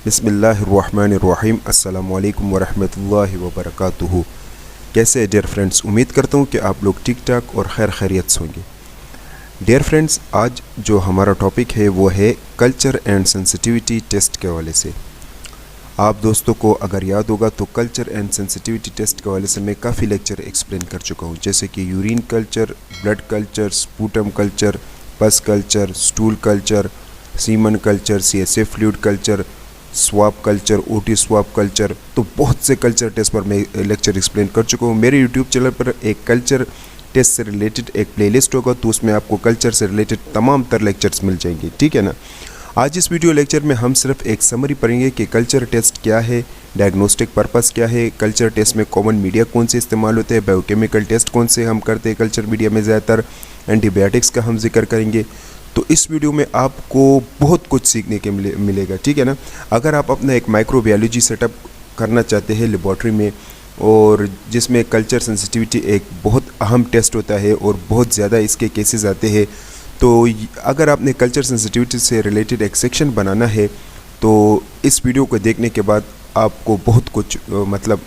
बिस्मिल्लाहिर्रहमानिर्रहीम अस्सलामुअलैकुम वरहमतुल्लाहि वबरकातुहू। कैसे डियर फ्रेंड्स, उम्मीद करता हूँ कि आप लोग ठीक ठाक और खैर खैरियत से होंगे। डियर फ्रेंड्स, आज जो हमारा टॉपिक है वो है कल्चर एंड सेंसिटिविटी टेस्ट के हवाले से। आप दोस्तों को अगर याद होगा तो कल्चर एंड सेंसिटिविटी टेस्ट के हवाले से मैं काफ़ी लेक्चर एक्सप्लेन कर चुका हूँ, जैसे कि urine culture, blood culture, sputum culture, pus culture, stool culture, semen culture, CSA fluid culture, swab culture, OT swab culture. तो बहुत से कल्चर टेस्ट पर मैं लेक्चर एक्सप्लेन कर चुका हूँ। मेरे यूट्यूब चैनल पर एक कल्चर टेस्ट से रिलेटेड एक प्लेलिस्ट होगा, तो उसमें आपको कल्चर से रिलेटेड तमाम तर लेक्चर्स मिल जाएंगे, ठीक है ना। आज इस वीडियो लेक्चर में हम सिर्फ एक समरी पढ़ेंगे कि कल्चर टेस्ट क्या है, डायग्नोस्टिक पर्पस क्या है, कल्चर टेस्ट में कॉमन मीडिया कौन से इस्तेमाल होते हैं, बायोकेमिकल टेस्ट कौन से हम करते हैं कल्चर मीडिया में, ज़्यादातर एंटीबायोटिक्स का हम जिक्र करेंगे। तो इस वीडियो में आपको बहुत कुछ सीखने के मिलेगा, ठीक है ना। अगर आप अपना एक माइक्रोबायोलॉजी सेटअप करना चाहते हैं लेबॉर्ट्री में, और जिसमें कल्चर सेंसिटिविटी एक बहुत अहम टेस्ट होता है और बहुत ज़्यादा इसके केसेस आते हैं, तो अगर आपने कल्चर सेंसिटिविटी से रिलेटेड एक सेक्शन बनाना है तो इस वीडियो को देखने के बाद आपको बहुत कुछ मतलब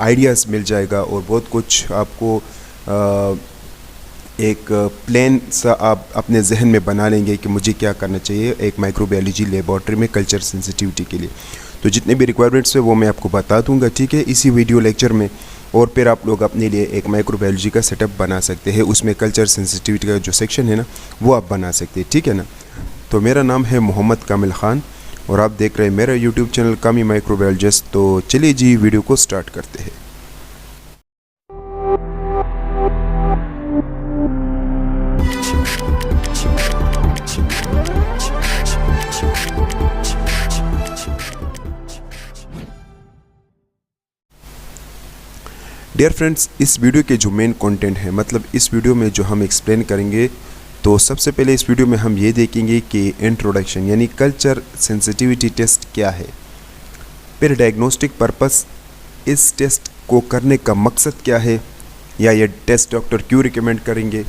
आइडियाज़ मिल जाएगा और बहुत कुछ आपको एक प्लान सा आप अपने जहन में बना लेंगे कि मुझे क्या करना चाहिए एक माइक्रोबायोलॉजी लेबॉर्ट्री में कल्चर सेंसिटिविटी के लिए। तो जितने भी रिक्वायरमेंट्स है वो मैं आपको बता दूंगा, ठीक है, इसी वीडियो लेक्चर में। और फिर आप लोग अपने लिए एक माइक्रोबायोलॉजी का सेटअप बना सकते हैं, उसमें कल्चर सेंसिटिविटी का जो सेक्शन है ना वो आप बना सकते हैं, ठीक है ना। तो मेरा नाम है मोहम्मद कामिल ख़ान और आप देख रहे हैं मेरा यूट्यूब चैनल कामी माइक्रोबायोलॉजिस्ट। तो चलिए जी वीडियो को स्टार्ट करते हैं। डियर फ्रेंड्स, इस वीडियो के जो मेन कंटेंट है, मतलब इस वीडियो में जो हम एक्सप्लेन करेंगे, तो सबसे पहले इस वीडियो में हम ये देखेंगे कि इंट्रोडक्शन यानी कल्चर सेंसिटिविटी टेस्ट क्या है, फिर डायग्नोस्टिक पर्पस, इस टेस्ट को करने का मकसद क्या है या ये टेस्ट डॉक्टर क्यों रिकमेंड करेंगे,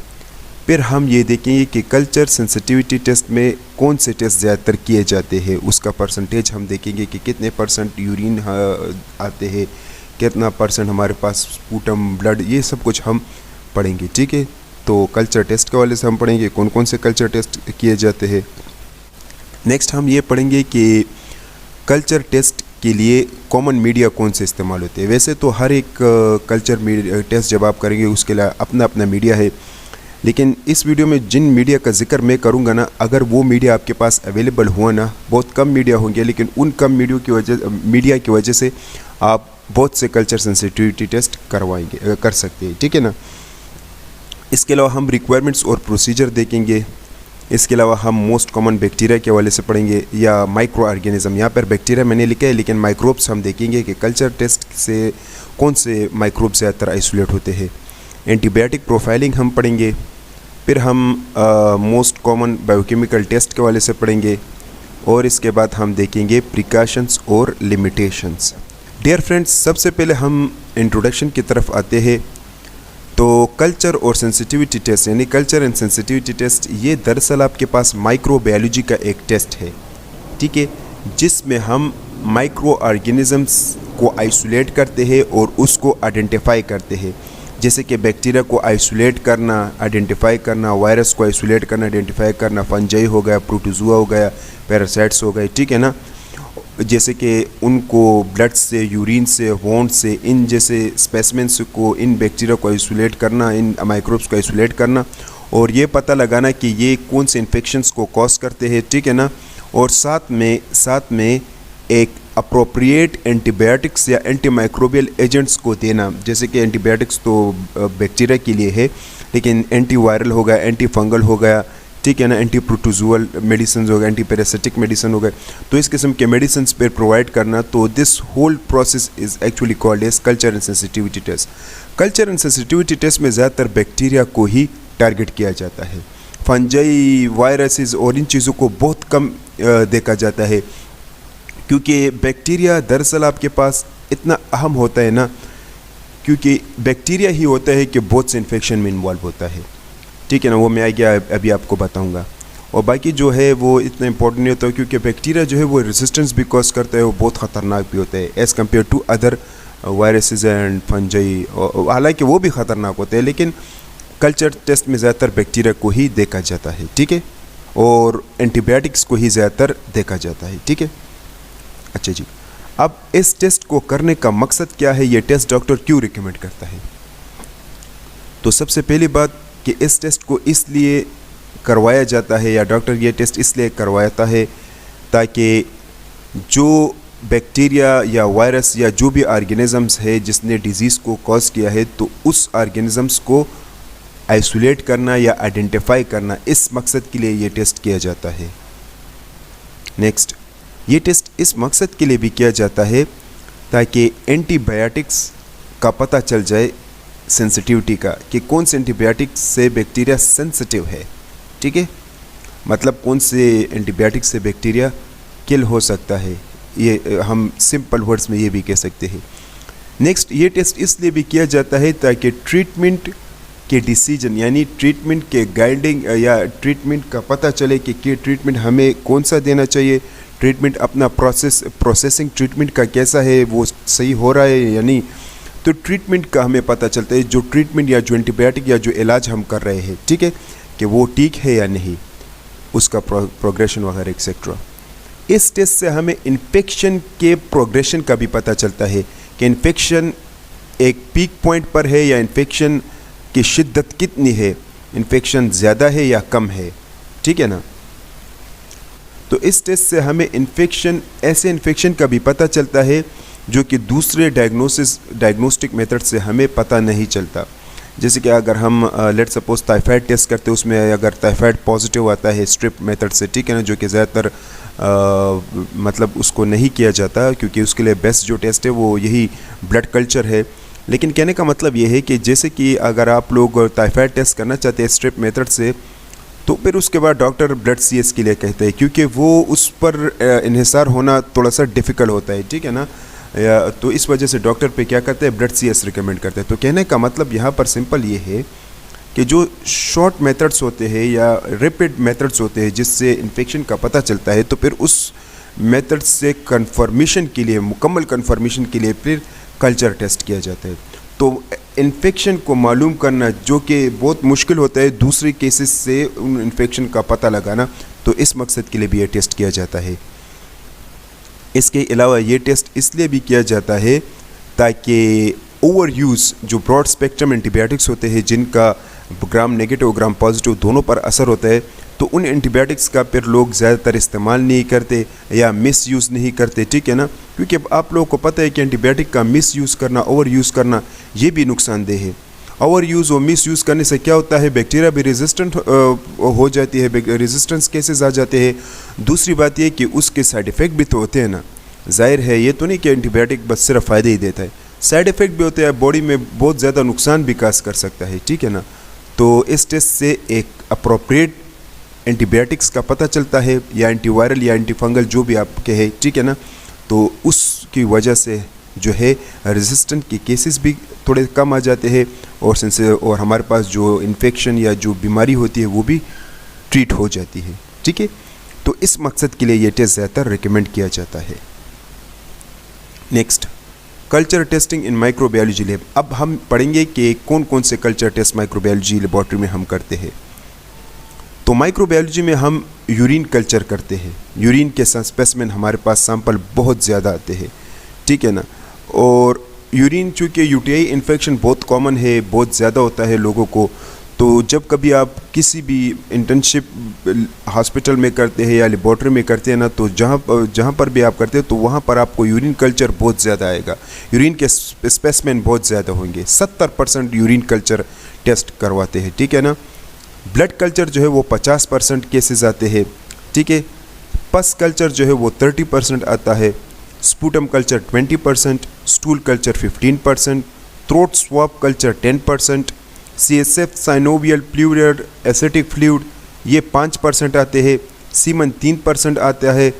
फिर हम ये देखेंगे कि कल्चर सेंसिटिविटी टेस्ट में कौन से टेस्ट ज़्यादातर किए जाते हैं, उसका परसेंटेज हम देखेंगे कि कितने परसेंट यूरिन आते हैं, कितना परसेंट हमारे पास स्पूटम, ब्लड, ये सब कुछ हम पढ़ेंगे, ठीक है। तो कल्चर टेस्ट के वाले से हम पढ़ेंगे कौन कौन से कल्चर टेस्ट किए जाते हैं। नेक्स्ट हम ये पढ़ेंगे कि कल्चर टेस्ट के लिए कॉमन मीडिया कौन से इस्तेमाल होते हैं। वैसे तो हर एक कल्चर टेस्ट जब आप करेंगे उसके लिए अपना अपना मीडिया है, लेकिन इस वीडियो में जिन मीडिया का जिक्र मैं करूँगा ना, अगर वो मीडिया आपके पास अवेलेबल हुआ ना, बहुत कम मीडिया होंगे, लेकिन उन कम मीडिया की वजह से आप बहुत से कल्चर सेंसिटिविटी टेस्ट कर सकते हैं, ठीक है ना। इसके अलावा हम रिक्वायरमेंट्स और प्रोसीजर देखेंगे। इसके अलावा हम मोस्ट कॉमन बैक्टीरिया के हवाले से पढ़ेंगे या माइक्रो ऑर्गेनिज्म, यहाँ पर बैक्टीरिया मैंने लिखा है लेकिन माइक्रोब्स हम देखेंगे कि कल्चर टेस्ट से कौन से माइक्रोब्स ज़्यादातर आइसोलेट होते हैं। एंटीबायोटिक प्रोफाइलिंग हम पढ़ेंगे, फिर हम मोस्ट कॉमन बायोकेमिकल टेस्ट के हवाले से पढ़ेंगे, और इसके बाद हम देखेंगे प्रिकॉशंस और लिमिटेशंस। डियर फ्रेंड्स, सबसे पहले हम इंट्रोडक्शन की तरफ आते हैं। तो कल्चर और सेंसिटिविटी टेस्ट यानी कल्चर एंड सेंसिटिविटी टेस्ट, ये दरअसल आपके पास माइक्रोबायोलॉजी का एक टेस्ट है, ठीक है, जिसमें हम माइक्रो ऑर्गेनिजम्स को आइसोलेट करते हैं और उसको आइडेंटिफाई करते हैं। जैसे कि बैक्टीरिया को आइसोलेट करना, आइडेंटिफाई करना, वायरस को आइसोलेट करना, आइडेंटिफाई करना, फंजाई हो गया, प्रोटोजुआ हो गया, पैरासाइट्स हो गए, ठीक है ना। जैसे कि उनको ब्लड से, यूरिन से, वोंड से, इन जैसे स्पेसिमेंस को, इन बैक्टीरिया को आइसोलेट करना, इन माइक्रोब्स को आइसोलेट करना और ये पता लगाना कि ये कौन से इन्फेक्शंस को कॉज करते हैं, ठीक है ना। और साथ में एक अप्रोप्रिएट एंटीबायोटिक्स या एंटीमाइक्रोबियल एजेंट्स को देना। जैसे कि एंटीबायोटिक्स तो बैक्टीरिया के लिए है, लेकिन एंटी वायरल हो गया, एंटी फंगल हो गया, ठीक है ना, एंटी प्रोटोजुअल मेडिसिन हो गए, एंटी पैरासिटिक मेडिसिन हो गए, तो इस किस्म के मेडिसिन पर प्रोवाइड करना। तो this whole process is actually called as culture and sensitivity test. Culture and sensitivity test में ज़्यादातर बैक्टीरिया को ही टारगेट किया जाता है, फंजाई, वायरसेस और इन चीज़ों को बहुत कम देखा जाता है, क्योंकि बैक्टीरिया दरअसल आपके पास इतना अहम होता है ना, क्योंकि बैक्टीरिया ही होता है कि बहुत से इन्फेक्शन में इन्वॉल्व होता है, ठीक है ना। वो मैं आगे अभी आपको बताऊंगा। और बाकी जो है वो इतना इंपॉर्टेंट नहीं होता, क्योंकि बैक्टीरिया जो है वो रेजिस्टेंस भी कॉज करता है, वो बहुत ख़तरनाक भी होता है as compare to other viruses and fungi. हालांकि वो भी ख़तरनाक होते हैं, लेकिन कल्चर टेस्ट में ज़्यादातर बैक्टीरिया को ही देखा जाता है, ठीक है, और एंटीबायोटिक्स को ही ज़्यादातर देखा जाता है, ठीक है। अच्छा जी, अब इस टेस्ट को करने का मकसद क्या है, ये टेस्ट डॉक्टर क्यों रिकमेंड करता है? तो सबसे पहली बात कि इस टेस्ट को इसलिए करवाया जाता है, या डॉक्टर ये टेस्ट इसलिए करवाता है ताकि जो बैक्टीरिया या वायरस या जो भी ऑर्गेनिजम्स है जिसने डिजीज़ को कॉज किया है, तो उस ऑर्गेनिजम्स को आइसोलेट करना या आइडेंटिफाई करना, इस मकसद के लिए ये टेस्ट किया जाता है। नेक्स्ट, ये टेस्ट इस मकसद के लिए भी किया जाता है ताकि एंटीबायोटिक्स का पता चल जाए, सेंसिटिविटी का, कि कौन से एंटीबायोटिक्स से बैक्टीरिया सेंसिटिव है, ठीक है, मतलब कौन से एंटीबायोटिक्स से बैक्टीरिया किल हो सकता है, ये हम सिंपल वर्ड्स में ये भी कह सकते हैं। नेक्स्ट, ये टेस्ट इसलिए भी किया जाता है ताकि ट्रीटमेंट के डिसीजन, यानी ट्रीटमेंट के गाइडिंग या ट्रीटमेंट का पता चले कि ट्रीटमेंट हमें कौन सा देना चाहिए, ट्रीटमेंट अपना प्रोसेसिंग ट्रीटमेंट का कैसा है, वो सही हो रहा है या नहीं। तो ट्रीटमेंट का हमें पता चलता है, जो ट्रीटमेंट या जो एंटीबायोटिक या जो इलाज हम कर रहे हैं, ठीक है, कि वो ठीक है या नहीं, उसका प्रोग्रेशन वगैरह एक्सेट्रा। इस टेस्ट से हमें इन्फेक्शन के प्रोग्रेशन का भी पता चलता है कि इन्फेक्शन एक पीक पॉइंट पर है या इन्फेक्शन की शिद्दत कितनी है, इन्फेक्शन ज़्यादा है या कम है, ठीक है ना। तो इस टेस्ट से हमें ऐसे इन्फेक्शन का भी पता चलता है जो कि दूसरे डायग्नोस्टिक मेथड से हमें पता नहीं चलता। जैसे कि अगर हम लेट सपोज टाइफाइड टेस्ट करते हैं, उसमें अगर टाइफाइड पॉजिटिव आता है स्ट्रिप मेथड से, ठीक है ना, जो कि ज़्यादातर मतलब उसको नहीं किया जाता, क्योंकि उसके लिए बेस्ट जो टेस्ट है वो यही ब्लड कल्चर है। लेकिन कहने का मतलब ये है कि जैसे कि अगर आप लोग टाइफाइड टेस्ट करना चाहते हैं स्ट्रिप मेथड से, तो फिर उसके बाद डॉक्टर ब्लड CS के लिए कहते हैं, क्योंकि वो उस पर इन्हिसार होना थोड़ा सा डिफ़िकल्ट होता है, ठीक है ना। तो इस वजह से डॉक्टर पे क्या करते हैं, ब्लड CS रिकमेंड करते हैं। तो कहने का मतलब यहाँ पर सिंपल ये है कि जो शॉर्ट मेथड्स होते हैं या रैपिड मेथड्स होते हैं जिससे इन्फेक्शन का पता चलता है, तो फिर उस मेथड से कंफर्मेशन के लिए, मुकम्मल कंफर्मेशन के लिए फिर कल्चर टेस्ट किया जाता है। तो इन्फेक्शन को मालूम करना जो कि बहुत मुश्किल होता है, दूसरे केसेस से उन इन्फेक्शन का पता लगाना, तो इस मकसद के लिए भी ये टेस्ट किया जाता है। इसके अलावा ये टेस्ट इसलिए भी किया जाता है ताकि ओवर यूज़, जो ब्रॉड स्पेक्ट्रम एंटीबायोटिक्स होते हैं जिनका ग्राम नेगेटिव ग्राम पॉजिटिव दोनों पर असर होता है, तो उन एंटीबायोटिक्स का फिर लोग ज़्यादातर इस्तेमाल नहीं करते या मिस यूज़ नहीं करते, ठीक है ना। क्योंकि आप लोगों को पता है कि एंटीबायोटिक का मिस यूज़ करना, ओवर यूज़ करना, ये भी नुकसानदेह है। ओवर यूज़ और मिस यूज़ करने से क्या होता है, बैक्टीरिया भी रेजिस्टेंट हो जाती है, रेजिस्टेंस केसेस आ जाते हैं। दूसरी बात ये कि उसके साइड इफ़ेक्ट भी तो होते हैं ना। जाहिर है ये तो नहीं कि एंटीबायोटिक बस सिर्फ फ़ायदे ही देता है, साइड इफ़ेक्ट भी होते हैं, बॉडी में बहुत ज़्यादा नुकसान भी काज कर सकता है, ठीक है ना। तो इस टेस्ट से एक अप्रोप्रिएट एंटीबायोटिक्स का पता चलता है, या एंटीवायरल या एंटीफंगल जो भी आप कहे, ठीक है ना। तो उसकी वजह से जो है रेजिस्टेंट के केसेस भी थोड़े कम आ जाते हैं, और हमारे पास जो इन्फेक्शन या जो बीमारी होती है वो भी ट्रीट हो जाती है, ठीक है। तो इस मकसद के लिए ये टेस्ट ज़्यादातर रिकमेंड किया जाता है। Next, culture testing in microbiology lab. अब हम पढ़ेंगे कि कौन कौन से कल्चर टेस्ट माइक्रोबायोलॉजी लेबॉर्ट्री में हम करते हैं। तो माइक्रोबायोलॉजी में हम यूरिन कल्चर करते हैं। यूरिन के स्पेसिमेन हमारे पास सैंपल बहुत ज़्यादा आते हैं, ठीक है ना। और यूरिन चूँकि UTI इन्फेक्शन बहुत कॉमन है, बहुत ज़्यादा होता है लोगों को, तो जब कभी आप किसी भी इंटर्नशिप हॉस्पिटल में करते हैं या लेबॉर्ट्री में करते हैं ना, तो जहाँ पर भी आप करते हैं तो वहाँ पर आपको यूरिन कल्चर बहुत ज़्यादा आएगा, यूरिन के स्पेसिमेन बहुत ज़्यादा होंगे। 70% यूरिन कल्चर टेस्ट करवाते हैं, ठीक है ना। ब्लड कल्चर जो है वो 50% केसेस आते हैं, ठीक है। पस कल्चर जो है वो 30% आता है, sputum culture 20%, stool culture 15%, throat swab culture 10%, CSF synovial pleural ascitic fluid ये 5% आते हैं, सीमन 3% आता है,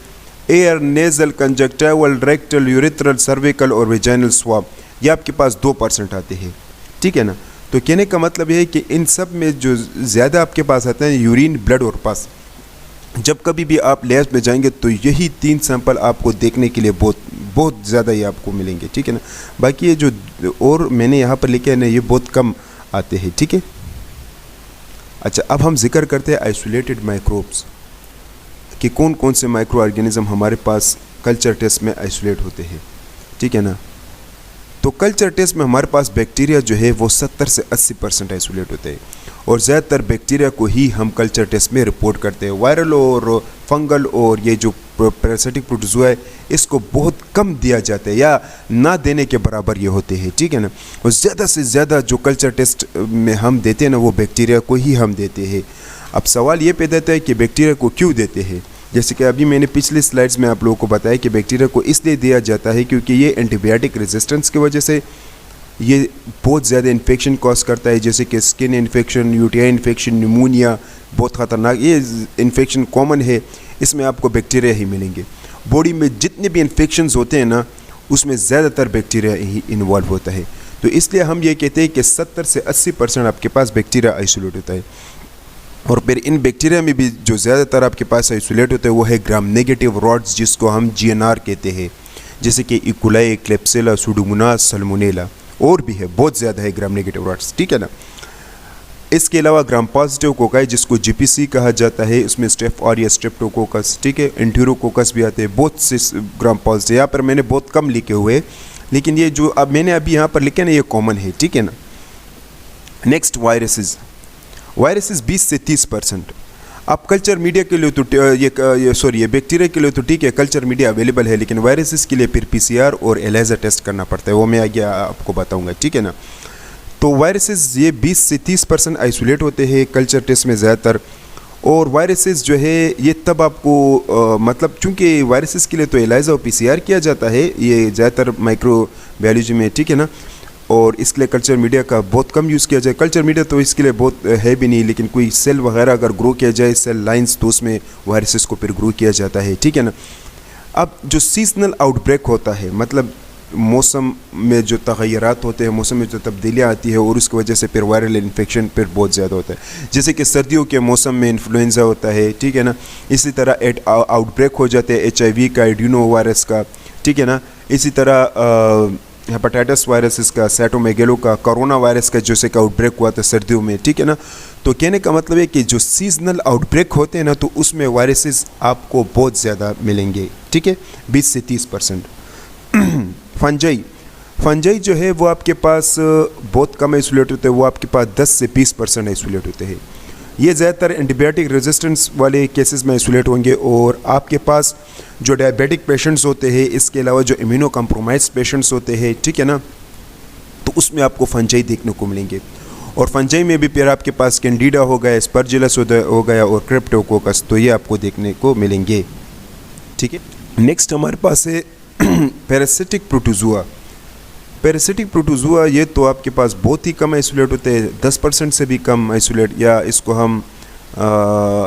air nasal conjunctival rectal urethral cervical और वेजाइनल स्वैब ये आपके पास 2% आते हैं, ठीक है ना। तो कहने का मतलब ये है कि इन सब में जो ज़्यादा आपके पास आते हैं यूरिन, ब्लड और पस, जब कभी भी आप लैब में जाएंगे तो यही 3 सैंपल आपको देखने के लिए बहुत बहुत ज़्यादा ही आपको मिलेंगे, ठीक है ना। बाकी ये जो और मैंने यहाँ पर लिखे हैं ना, ये बहुत कम आते हैं, ठीक है। अच्छा, अब हम जिक्र करते हैं आइसोलेटेड माइक्रोब्स कि कौन कौन से माइक्रो ऑर्गेनिज्म हमारे पास कल्चर टेस्ट में आइसोलेट होते हैं, ठीक है ना। तो कल्चर टेस्ट में हमारे पास बैक्टीरिया जो है वो 70 से 80% आइसोलेट होते हैं, और ज़्यादातर बैक्टीरिया को ही हम कल्चर टेस्ट में रिपोर्ट करते हैं। वायरल और फंगल और ये जो पैरासिटिक प्रोटोजोआ है, इसको बहुत कम दिया जाता है या ना देने के बराबर ये होते हैं, ठीक है ना। और ज़्यादा से ज़्यादा जो कल्चर टेस्ट में हम देते हैं ना, वो बैक्टीरिया को ही हम देते हैं। अब सवाल ये पैदा होता है कि बैक्टीरिया को क्यों देते हैं। जैसे कि अभी मैंने पिछले स्लाइड्स में आप लोगों को बताया कि बैक्टीरिया को इसलिए दिया जाता है क्योंकि ये एंटीबायोटिक रेजिस्टेंस की वजह से ये बहुत ज़्यादा इन्फेक्शन कॉज करता है, जैसे कि skin infection, UTI infection, pneumonia, बहुत ख़तरनाक ये इन्फेक्शन कॉमन है, इसमें आपको बैक्टीरिया ही मिलेंगे। बॉडी में जितने भी इन्फेक्शंस होते हैं ना, उसमें ज़्यादातर बैक्टीरिया ही इन्वॉल्व होता है। तो इसलिए हम ये कहते हैं कि 70 से 80% आपके पास बैक्टीरिया आइसोलेट होता है। और फिर इन बैक्टीरिया में भी जो ज़्यादातर आपके पास आइसोलेट होते हैं वो है ग्राम नेगेटिव रॉड्स, जिसको हम GNR कहते हैं, जैसे कि इकोलाई, क्लेप्सिला, सुडोमोनास, सल्मोनेला, और भी है, बहुत ज़्यादा है ग्राम नेगेटिव रॉड्स, ठीक है ना। इसके अलावा ग्राम पॉजिटिव कोकाई, जिसको GPC कहा जाता है, उसमें स्टेफ ऑरियस, स्ट्रेप्टोकोकस, ठीक है, एंटेरोकोकस भी आते हैं, बहुत से ग्राम पॉजिटिव। यहाँ पर मैंने बहुत कम लिखे हुए, लेकिन ये जो अब मैंने अभी यहाँ पर लिखे ना, ये कॉमन है, ठीक है ना। नेक्स्ट, वायरसेस 20 से 30%। अब कल्चर मीडिया के लिए तो ये बैक्टीरिया के लिए तो ठीक है, कल्चर मीडिया अवेलेबल है, लेकिन वायरसेस के लिए फिर PCR और एलिजा टेस्ट करना पड़ता है, वो मैं आगे आपको बताऊंगा, ठीक है ना। तो वायरसेस ये 20 से 30% आइसोलेट होते हैं कल्चर टेस्ट में ज़्यादातर। और वायरसेस जो है ये तब आपको मतलब चूँकि वायरसेस के लिए तो एलिजा और PCR किया जाता है, ये ज़्यादातर माइक्रोबायोलॉजी में, ठीक है ना। और इसके लिए कल्चर मीडिया का बहुत कम यूज़ किया जाए। कल्चर मीडिया तो इसके लिए बहुत है भी नहीं, लेकिन कोई सेल वगैरह अगर ग्रो किया जाए, सेल लाइंस, तो उसमें वायरसेस को फिर ग्रो किया जाता है, ठीक है ना। अब जो सीजनल आउटब्रेक होता है, मतलब मौसम में जो तग़य्युरात होते हैं, मौसम में जो तब्दीलियाँ आती है, और उसकी वजह से फिर वायरल इन्फेक्शन फिर बहुत ज़्यादा होता है। जैसे कि सर्दियों के मौसम में इन्फ्लुएंजा होता है, ठीक है ना। इसी तरह आउटब्रेक हो जाते हैं HIV का, एड्यूनो वायरस का, ठीक है ना। इसी तरह हेपेटाइटिस वायरस का, साइटोमेगालो का, कोरोना वायरस का जैसे का आउटब्रेक हुआ था सर्दियों में, ठीक है ना। तो कहने का मतलब है कि जो सीजनल आउटब्रेक होते हैं ना, तो उसमें वायरसेस आपको बहुत ज़्यादा मिलेंगे, ठीक है, 20 से 30%। फंजाई जो है वो आपके पास बहुत कम आइसोलेट होते हैं, वो आपके पास 10 से 20% आइसोलेट होते हैं। ये ज़्यादातर एंटीबायोटिक रेजिस्टेंस वाले केसेस में आइसोलेट होंगे। और आपके पास जो डायबिटिक पेशेंट्स होते हैं, इसके अलावा जो इम्यूनो कम्प्रोमाइज पेशेंट्स होते हैं, ठीक है ना, तो उसमें आपको फंजाई देखने को मिलेंगे। और फंजाई में भी फिर आपके पास कैंडिडा हो गया, स्पर्जिलस हो गया और क्रिप्टोकोकस, तो ये आपको देखने को मिलेंगे, ठीक है। नेक्स्ट हमारे पास है पैरासिटिक प्रोटोजोआ। पैरासिटिक प्रोटोजोआ ये तो आपके पास बहुत ही कम आइसोलेट होते हैं, 10% से भी कम आइसोलेट, या इसको हम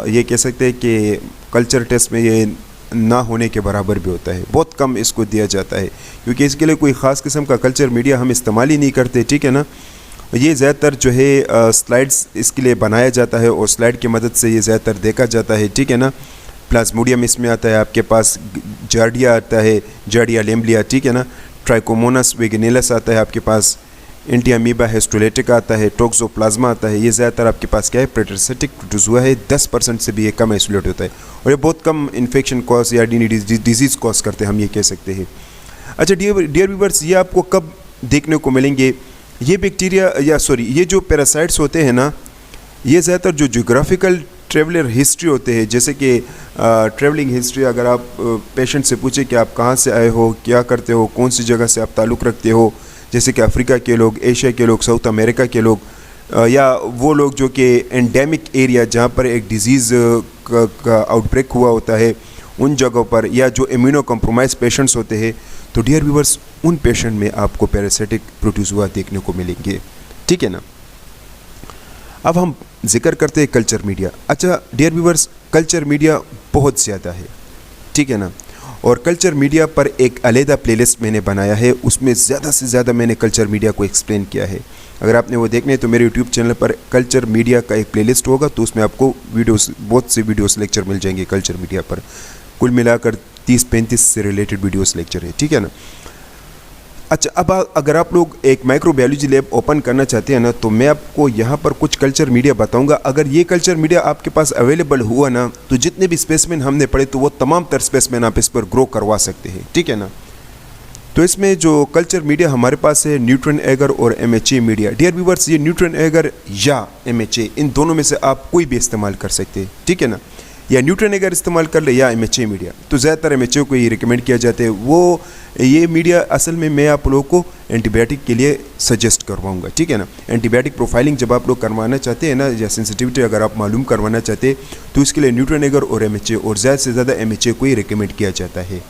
ये कह सकते हैं कि कल्चर टेस्ट में ये ना होने के बराबर भी होता है, बहुत कम इसको दिया जाता है, क्योंकि इसके लिए कोई ख़ास किस्म का कल्चर मीडिया हम इस्तेमाल ही नहीं करते, ठीक है ना। ये ज़्यादातर जो है स्लाइड्स इसके लिए बनाया जाता है, और स्लाइड की मदद से ये ज़्यादातर देखा जाता है, ठीक है ना। प्लाज्मोडियम इसमें आता है, आपके पास जार्डिया आता है, जार्डिया लेम्बलिया, ठीक है ना। ट्राइकोमोनास वेगिनेलस आता है आपके पास, एंटीअमीबा हिस्टोलेटिका आता है, टोक्सोप्लाज्मा आता है। ये ज़्यादातर आपके पास क्या है, पैरासिटिक प्रोटोजोआ है, 10% से भी ये कम आइसोलेट होता है, और ये बहुत कम इन्फेक्शन कॉज या डिजीज़ कॉज करते हैं, हम ये कह सकते हैं। अच्छा डियर व्यूअर्स, ये आपको कब देखने को मिलेंगे? ये बैक्टीरिया ये जो पैरासाइट्स होते हैं ना, ये ज़्यादातर जो जोग्राफिकल ट्रेवलर हिस्ट्री होते हैं, जैसे कि ट्रैवलिंग हिस्ट्री, अगर आप पेशेंट से पूछे कि आप कहाँ से आए हो, क्या करते हो, कौन सी जगह से आप ताल्लुक़ रखते हो, जैसे कि अफ्रीका के लोग, एशिया के लोग, साउथ अमेरिका के लोग, या वो लोग जो कि एंडेमिक एरिया जहाँ पर एक डिज़ीज़ का आउटब्रेक हुआ होता है उन जगहों पर, या जो इम्यूनो कम्प्रोमाइज पेशेंट्स होते हैं, तो डियर व्यूअर्स उन पेशेंट में आपको पैरासिटिक प्रोटोजोआ देखने को मिलेंगे, ठीक है ना। अब हम जिक्र करते हैं कल्चर मीडिया। अच्छा डियर व्यूअर्स, कल्चर मीडिया बहुत ज़्यादा है, ठीक है ना, और कल्चर मीडिया पर एक अलहदा प्लेलिस्ट मैंने बनाया है, उसमें ज़्यादा से ज़्यादा मैंने कल्चर मीडिया को एक्सप्लेन किया है। अगर आपने वो देखने हैं तो मेरे यूट्यूब चैनल पर कल्चर मीडिया का एक प्लेलिस्ट होगा, तो उसमें आपको वीडियोस, बहुत से वीडियोस लेक्चर मिल जाएंगे कल्चर मीडिया पर। कुल मिलाकर 30-35 से रिलेटेड वीडियोस लेक्चर है, ठीक है ना। अच्छा, अब अगर आप लोग एक माइक्रोबायोलॉजी लैब ओपन करना चाहते हैं ना, तो मैं आपको यहाँ पर कुछ कल्चर मीडिया बताऊंगा। अगर ये कल्चर मीडिया आपके पास अवेलेबल हुआ ना, तो जितने भी स्पेसमेन हमने पढ़े तो वो तमाम तर स्पेसमेन आप इस पर ग्रो करवा सकते हैं, ठीक है ना। तो इसमें जो कल्चर मीडिया हमारे पास है, न्यूट्रॉन एगर और MHA मीडिया। डियर व्यूअर्स, ये न्यूट्रॉन एगर या MHA, इन दोनों में से आप कोई भी इस्तेमाल कर सकते हैं, ठीक है ना। या न्यूट्रॉन एगर इस्तेमाल कर ले या MHA मीडिया, तो ज़्यादातर MHA को ही रिकमेंड किया जाता है। वो ये मीडिया असल में मैं आप लोगों को एंटीबायोटिक के लिए सजेस्ट करवाऊंगा, ठीक है ना। एंटीबायोटिक प्रोफाइलिंग जब आप लोग करवाना चाहते हैं ना, या सेंसिटिविटी अगर आप मालूम करवाना चाहते हैं, तो इसके लिए न्यूट्रॉन एगर और MHA, और ज़्यादा से ज़्यादा MHA को ही रिकमेंड किया जाता है।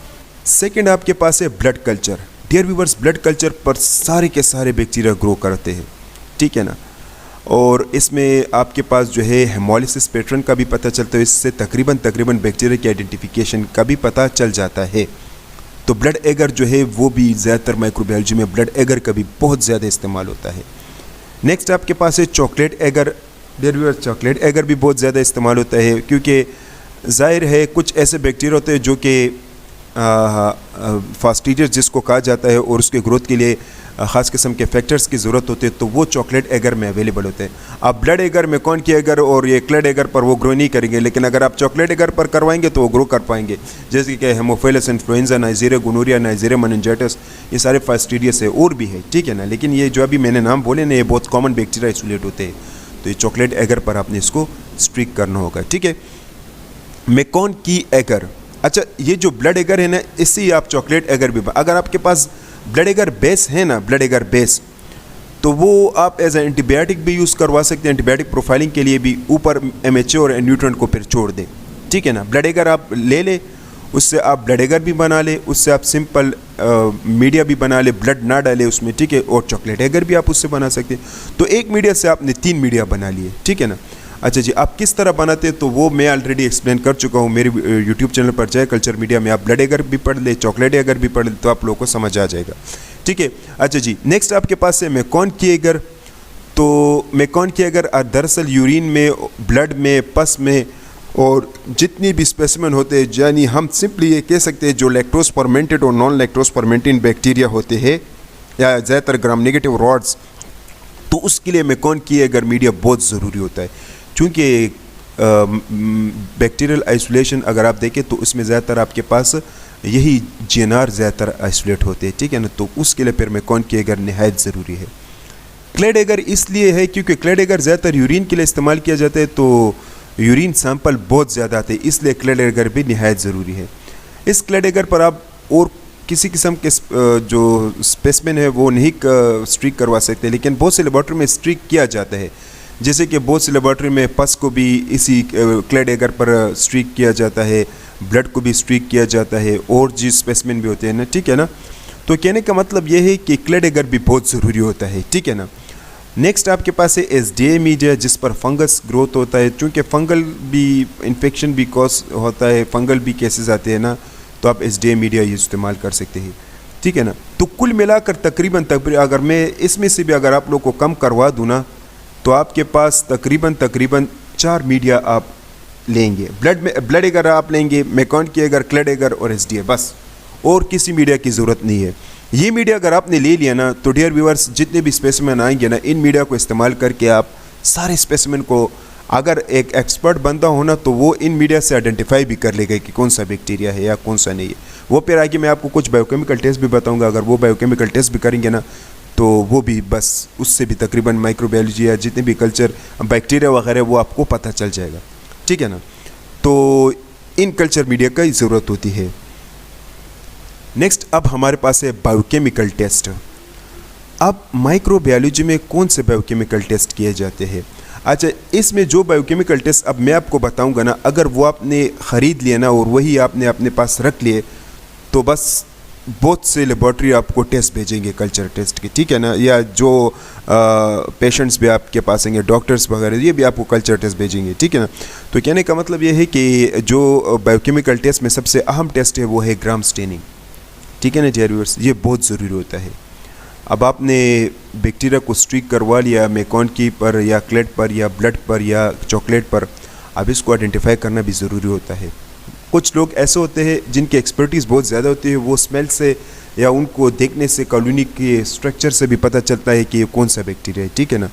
सेकेंड आपके पास है blood culture. Dear viewers, blood culture पर सारे के सारे बैक्टीरिया ग्रो करते हैं, ठीक है ना। और इसमें आपके पास जो है हेमोलिसिस पैटर्न का भी पता चलता है, इससे तकरीबन बैक्टीरिया की आइडेंटिफिकेशन का भी पता चल जाता है। तो ब्लड एगर जो है वो भी ज़्यादातर माइक्रोबायोलॉजी में ब्लड एगर का भी बहुत ज़्यादा इस्तेमाल होता है। नेक्स्ट आपके पास है chocolate agar. Dear viewers, chocolate agar भी बहुत ज़्यादा इस्तेमाल होता है, क्योंकि जाहिर है कुछ ऐसे बैक्टीरिया होते हैं जो कि फास्टिडियस जिसको कहा जाता है, और उसके ग्रोथ के लिए ख़ास किस्म के फैक्टर्स की ज़रूरत होती है, तो वो चॉकलेट एगर में अवेलेबल होते हैं। आप ब्लड एगर में कौन की एगर और ये क्लेड एगर पर वो ग्रो नहीं करेंगे, लेकिन अगर आप चॉकलेट एगर पर करवाएंगे तो वो ग्रो कर पाएंगे। जैसे कि haemophilus influenzae, Neisseria gonorrhoeae, Neisseria meningitidis, ये सारे फास्टिडियस है, और भी है, ठीक है ना। लेकिन ये जो अभी मैंने नाम बोले ना, ये बहुत कॉमन बैक्टीरिया आइसोलेट होते हैं, तो ये चॉकलेट एगर पर आपने इसको स्ट्रिक करना होगा, ठीक है। मेकॉन की एगर, अच्छा, ये जो ब्लड एगर है ना, इससे ही आप चॉकलेट एगर भी, अगर आपके पास ब्लड एगर बेस है ना, ब्लड एगर बेस, तो वो आप एज ए एंटीबायोटिक भी यूज़ करवा सकते हैं। एंटीबायोटिक प्रोफाइलिंग के लिए भी ऊपर MHA और न्यूट्रॉन को फिर छोड़ दें, ठीक है ना। ब्लड एगर आप ले लें, उससे आप ब्लड एगर भी बना ले, उससे आप सिंपल मीडिया भी बना ले, ब्लड ना डाले उसमें, ठीक है, और चॉकलेट एगर भी आप उससे बना सकते हैं। तो एक मीडिया से आपने 3 मीडिया बना लिए, ठीक है ना। अच्छा जी, आप किस तरह बनाते हैं तो वो मैं ऑलरेडी एक्सप्लेन कर चुका हूँ मेरे यूट्यूब चैनल पर जाए कल्चर मीडिया में, आप ब्लड एगर भी पढ़ ले, चॉकलेट एगर भी पढ़ ले, तो आप लोगों को समझ आ जाएगा, ठीक है। अच्छा जी, नेक्स्ट आपके पास है मेकॉन की एगर। तो मेकॉन की एगर दरअसल यूरिन में, ब्लड में, पस में, और जितनी भी स्पेसिमेन होते हैं, यानी हम सिंपली ये कह सकते हैं जो लैक्टोज फर्मेंटेड और नॉन लैक्टोज फर्मेंटेड बैक्टीरिया होते हैं, या ज़्यादातर ग्राम नेगेटिव रॉड्स, तो उसके लिए मेकॉन की एगर मीडिया बहुत ज़रूरी होता है। चूँकि बैक्टीरियल आइसोलेशन अगर आप देखें तो उसमें ज़्यादातर आपके पास यही GNR ज़्यादातर आइसोलेट होते हैं, ठीक है ना। तो उसके लिए फिर मेकॉन की एगर नहायत ज़रूरी है। क्लेड एगर इसलिए है क्योंकि क्लेड एगर ज़्यादातर यूरिन के लिए इस्तेमाल किया जाता है, तो यूरिन सैंपल बहुत ज़्यादा आते हैं, इसलिए क्लेड एगर भी नहायत ज़रूरी है। इस क्लेड एगर पर आप और किसी किस्म के जो स्पेसिमेन है वो नहीं स्ट्रिक करवा सकते, लेकिन बहुत से लेबॉर्ट्री में स्ट्रिक किया जाता है। जैसे कि बहुत सी लेबॉर्ट्री में पस को भी इसी क्लेड एगर पर स्ट्रिक किया जाता है, ब्लड को भी स्ट्रिक किया जाता है, और जी स्पेसिमेन भी होते हैं ना, ठीक है ना। तो कहने का मतलब ये है कि क्लेड एगर भी बहुत ज़रूरी होता है, ठीक है ना। नेक्स्ट आपके पास है SDA मीडिया, जिस पर फंगस ग्रोथ होता है। चूँकि फंगल भी इन्फेक्शन भी कॉज होता है, फंगल भी केसेस आते हैं ना, तो आप SDA मीडिया इस्तेमाल कर सकते हैं, ठीक है ना। तो कुल मिलाकर तकरीबन अगर मैं इसमें से भी अगर आप लोग को कम करवा दूँ ना, तो आपके पास तकरीबन 4 मीडिया आप लेंगे। ब्लड एगर आप लेंगे, मेकॉन की एगर, क्लेड एगर और SDA, बस, और किसी मीडिया की ज़रूरत नहीं है। ये मीडिया अगर आपने ले लिया ना, तो डियर व्यूअर्स, जितने भी स्पेसिमेन आएंगे ना, इन मीडिया को इस्तेमाल करके आप सारे स्पेसिमेन को, अगर एक एक्सपर्ट बंदा हो ना, तो वो इन मीडिया से आइडेंटिफाई भी कर लेगा कि कौन सा बैक्टीरिया है या कौन सा नहीं है। वो फिर आगे मैं आपको कुछ बायोकेमिकल टेस्ट भी बताऊँगा, अगर वो बायोकेमिकल टेस्ट भी करेंगे ना, तो वो भी बस उससे भी तकरीबन माइक्रोबायोलॉजी या जितने भी कल्चर बैक्टीरिया वगैरह वो आपको पता चल जाएगा, ठीक है ना। तो इन कल्चर मीडिया का ज़रूरत होती है। नेक्स्ट अब हमारे पास है बायोकेमिकल टेस्ट। अब माइक्रोबायोलॉजी में कौन से बायोकेमिकल टेस्ट किए जाते हैं? अच्छा, इसमें जो बायोकेमिकल टेस्ट अब मैं आपको बताऊंगा ना, अगर वो आपने ख़रीद लिया ना और वही आपने अपने पास रख लिए, तो बस बहुत से लेबॉर्ट्री आपको टेस्ट भेजेंगे कल्चर टेस्ट के, ठीक है ना, या जो पेशेंट्स भी आपके पास आएंगे, डॉक्टर्स वगैरह, ये भी आपको कल्चर टेस्ट भेजेंगे, ठीक है ना। तो कहने का मतलब ये है कि जो बायोकेमिकल टेस्ट में सबसे अहम टेस्ट है वो है ग्राम स्टेनिंग, ठीक है ना डियर व्यूअर्स, ये बहुत ज़रूरी होता है। अब आपने बैक्टीरिया को स्ट्रीक करवा लिया मैकॉन्की पर या क्लेट पर या ब्लड पर या चॉकलेट पर, अब इसको आइडेंटिफाई करना भी ज़रूरी होता है। कुछ लोग ऐसे होते हैं जिनकी एक्सपर्टीज़ बहुत ज़्यादा होती है, वो स्मेल से या उनको देखने से कॉलोनी के स्ट्रक्चर से भी पता चलता है कि ये कौन सा बैक्टीरिया है, ठीक है ना।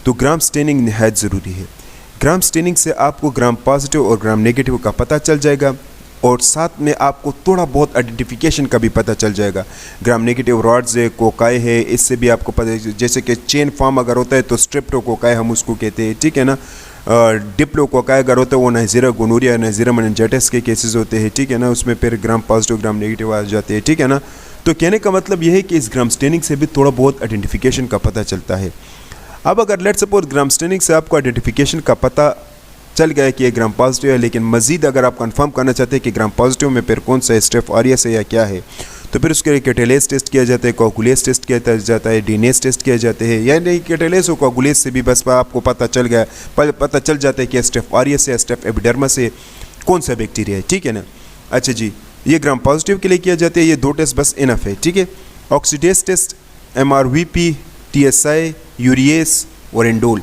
तो ग्राम स्टेनिंग निहायत ज़रूरी है। ग्राम स्टेनिंग से आपको ग्राम पॉजिटिव और ग्राम नेगेटिव का पता चल जाएगा, और साथ में आपको थोड़ा बहुत आइडेंटिफिकेशन का भी पता चल जाएगा। ग्राम नेगेटिव रॉड्स है, कोकाई है, इससे भी आपको पता है, जैसे कि चेन फॉर्म अगर होता है तो स्ट्रेप्टोकोकाई हम उसको कहते हैं, ठीक है ना। डिप्लोकोकाई अगर होता है वो नाइजीरिया गोनोरिया, नाइजीरिया मेनिंजाइटिस के केसेस होते हैं, ठीक है ना, उसमें फिर ग्राम पॉजिटिव ग्राम नेगेटिव आ जाते हैं, ठीक है ना। तो कहने का मतलब यह है कि इस ग्राम स्टेनिंग से भी थोड़ा बहुत आइडेंटिफिकेशन का पता चलता है। अब अगर लेट्स सपोज ग्राम स्टेनिंग से आपको आइडेंटिफिकेशन का पता चल गया कि ये ग्राम पॉजिटिव है, लेकिन मज़ीद अगर आप कंफर्म करना चाहते हैं कि ग्राम पॉजिटिव में फिर कौन सा स्टेफ ऑरियस है या क्या है, तो फिर उसके लिए कैटेलेस टेस्ट किया जाता है, कोगुलेस टेस्ट किया जाता है, डीनेस टेस्ट किया जाते हैं, या नहीं कैटेलेस और कोगुलेस से भी बस आपको पता चल गया, पता चल जाता है कि स्टेफ ऑरियस है, स्टेफ एपिडर्मस है, कौन सा बैक्टीरिया है, ठीक है ना। अच्छा जी, ये ग्राम पॉजिटिव के लिए किया जाता है, ये 2 टेस्ट बस इनफ है, ठीक है। Oxidase test, MRVP, TSI, urease और एंडोल,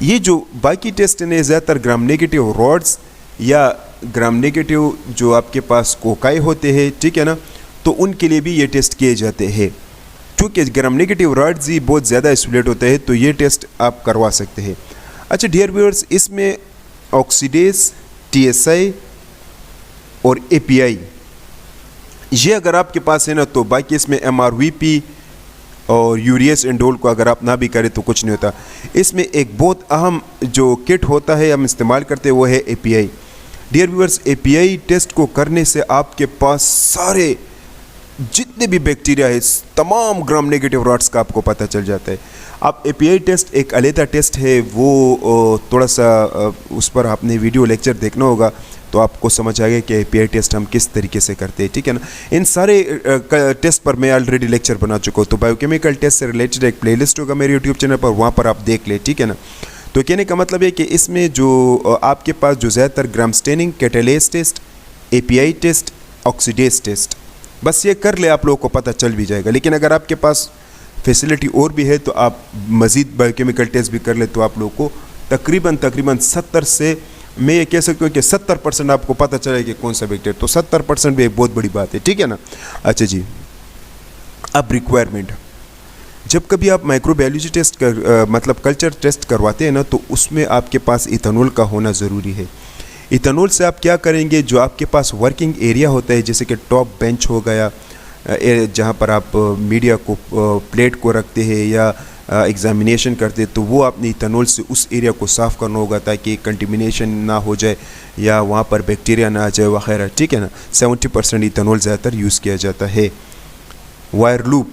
ये जो बाकी टेस्ट ने ज़्यादातर ग्राम नेगेटिव रॉड्स या ग्राम नेगेटिव जो आपके पास कोकाई होते हैं, ठीक है ना, तो उनके लिए भी ये टेस्ट किए जाते हैं। क्योंकि ग्राम नेगेटिव रॉड्स ही बहुत ज़्यादा आइसोलेट होते हैं, तो ये टेस्ट आप करवा सकते हैं। अच्छा डियर व्यूअर्स, इसमें ऑक्सीडेस, TSI और API ये अगर आपके पास है ना, तो बाकी इसमें MRVP और यूरियस एंडोल को अगर आप ना भी करें तो कुछ नहीं होता। इसमें एक बहुत अहम जो किट होता है हम इस्तेमाल करते हैं वो है API। Dear viewers, API test को करने से आपके पास सारे जितने भी बैक्टीरिया है, तमाम ग्राम नेगेटिव रॉड्स का आपको पता चल जाता है। अब API टेस्ट एक अलग टेस्ट है, वो थोड़ा सा उस पर आपने वीडियो लेक्चर देखना होगा तो आपको समझ आएगा कि API टेस्ट हम किस तरीके से करते हैं, ठीक है ना। इन सारे टेस्ट पर मैं ऑलरेडी लेक्चर बना चुका हूँ, तो बायोकेमिकल टेस्ट से रिलेटेड एक प्लेलिस्ट होगा मेरे यूट्यूब चैनल पर, वहाँ पर आप देख ले, ठीक है ना। तो कहने का मतलब है कि इसमें जो आपके पास जो ज़्यादातर gram staining, catalase test, API test, oxidase test, बस ये कर ले, आप लोगों को पता चल भी जाएगा। लेकिन अगर आपके पास फैसिलिटी और भी है तो आप मज़ीद बायोकेमिकल टेस्ट भी कर ले, तो आप लोगों को तकरीबन 70 से मैं ये कह सकता हूँ कि 70% आपको पता चले कि कौन सा बैक्टीरिया, तो 70% भी एक बहुत बड़ी बात है, ठीक है ना। अच्छा जी, अब रिक्वायरमेंट, जब कभी आप माइक्रोबायोलॉजी टेस्ट मतलब कल्चर टेस्ट करवाते हैं ना, तो उसमें आपके पास इथेनॉल का होना ज़रूरी है। इथेनॉल से आप क्या करेंगे, जो आपके पास वर्किंग एरिया होता है, जैसे कि टॉप बेंच हो गया, जहाँ पर आप मीडिया को प्लेट को रखते हैं या एग्जामिनेशन करते, तो वो अपने इथेनॉल से उस एरिया को साफ़ करना होगा ताकि कंटिमिनेशन ना हो जाए या वहाँ पर बैक्टीरिया ना आ जाए वगैरह, ठीक है ना। 70% इथेनॉल ज़्यादातर यूज़ किया जाता है। Wire loop,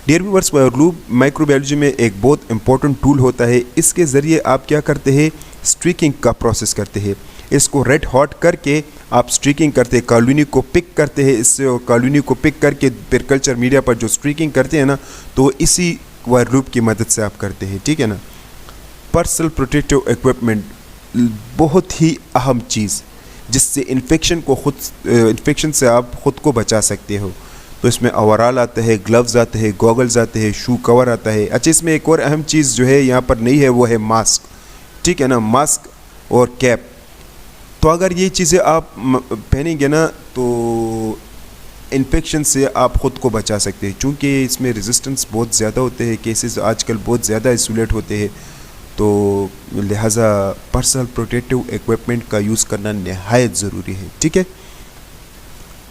dear viewers, wire loop microbiology में एक बहुत इंपॉर्टेंट टूल होता है। इसके ज़रिए आप क्या करते हैं, स्ट्रीकिंग का प्रोसेस करते हैं। इसको रेड हॉट करके आप स्ट्रीकिंग करते हैं, कॉलोनी को पिक करते हैं इससे, और कॉलोनी को पिक करके फिर कल्चर मीडिया पर जो स्ट्रीकिंग करते हैं ना, तो इसी वायर लूप की मदद से आप करते हैं, ठीक है ना। पर्सनल प्रोटेक्टिव इक्विपमेंट बहुत ही अहम चीज़, जिससे इन्फेक्शन से आप ख़ुद को बचा सकते हो। तो इसमें ओवरऑल आता है, ग्लव्स आते हैं, गॉगल्स आते हैं, शू कवर आता है। अच्छा, इसमें एक और अहम चीज़ जो है यहाँ पर नहीं है, वो है मास्क, ठीक है ना, मास्क और कैप। तो अगर ये चीज़ें आप पहनेंगे ना, तो इन्फेक्शन से आप ख़ुद को बचा सकते हैं, क्योंकि इसमें रेजिस्टेंस बहुत ज़्यादा होते हैं, केसेस आजकल बहुत ज़्यादा आइसोलेट होते हैं, तो लिहाजा पर्सनल प्रोटेक्टिव इक्विपमेंट का यूज़ करना नहायत ज़रूरी है, ठीक है।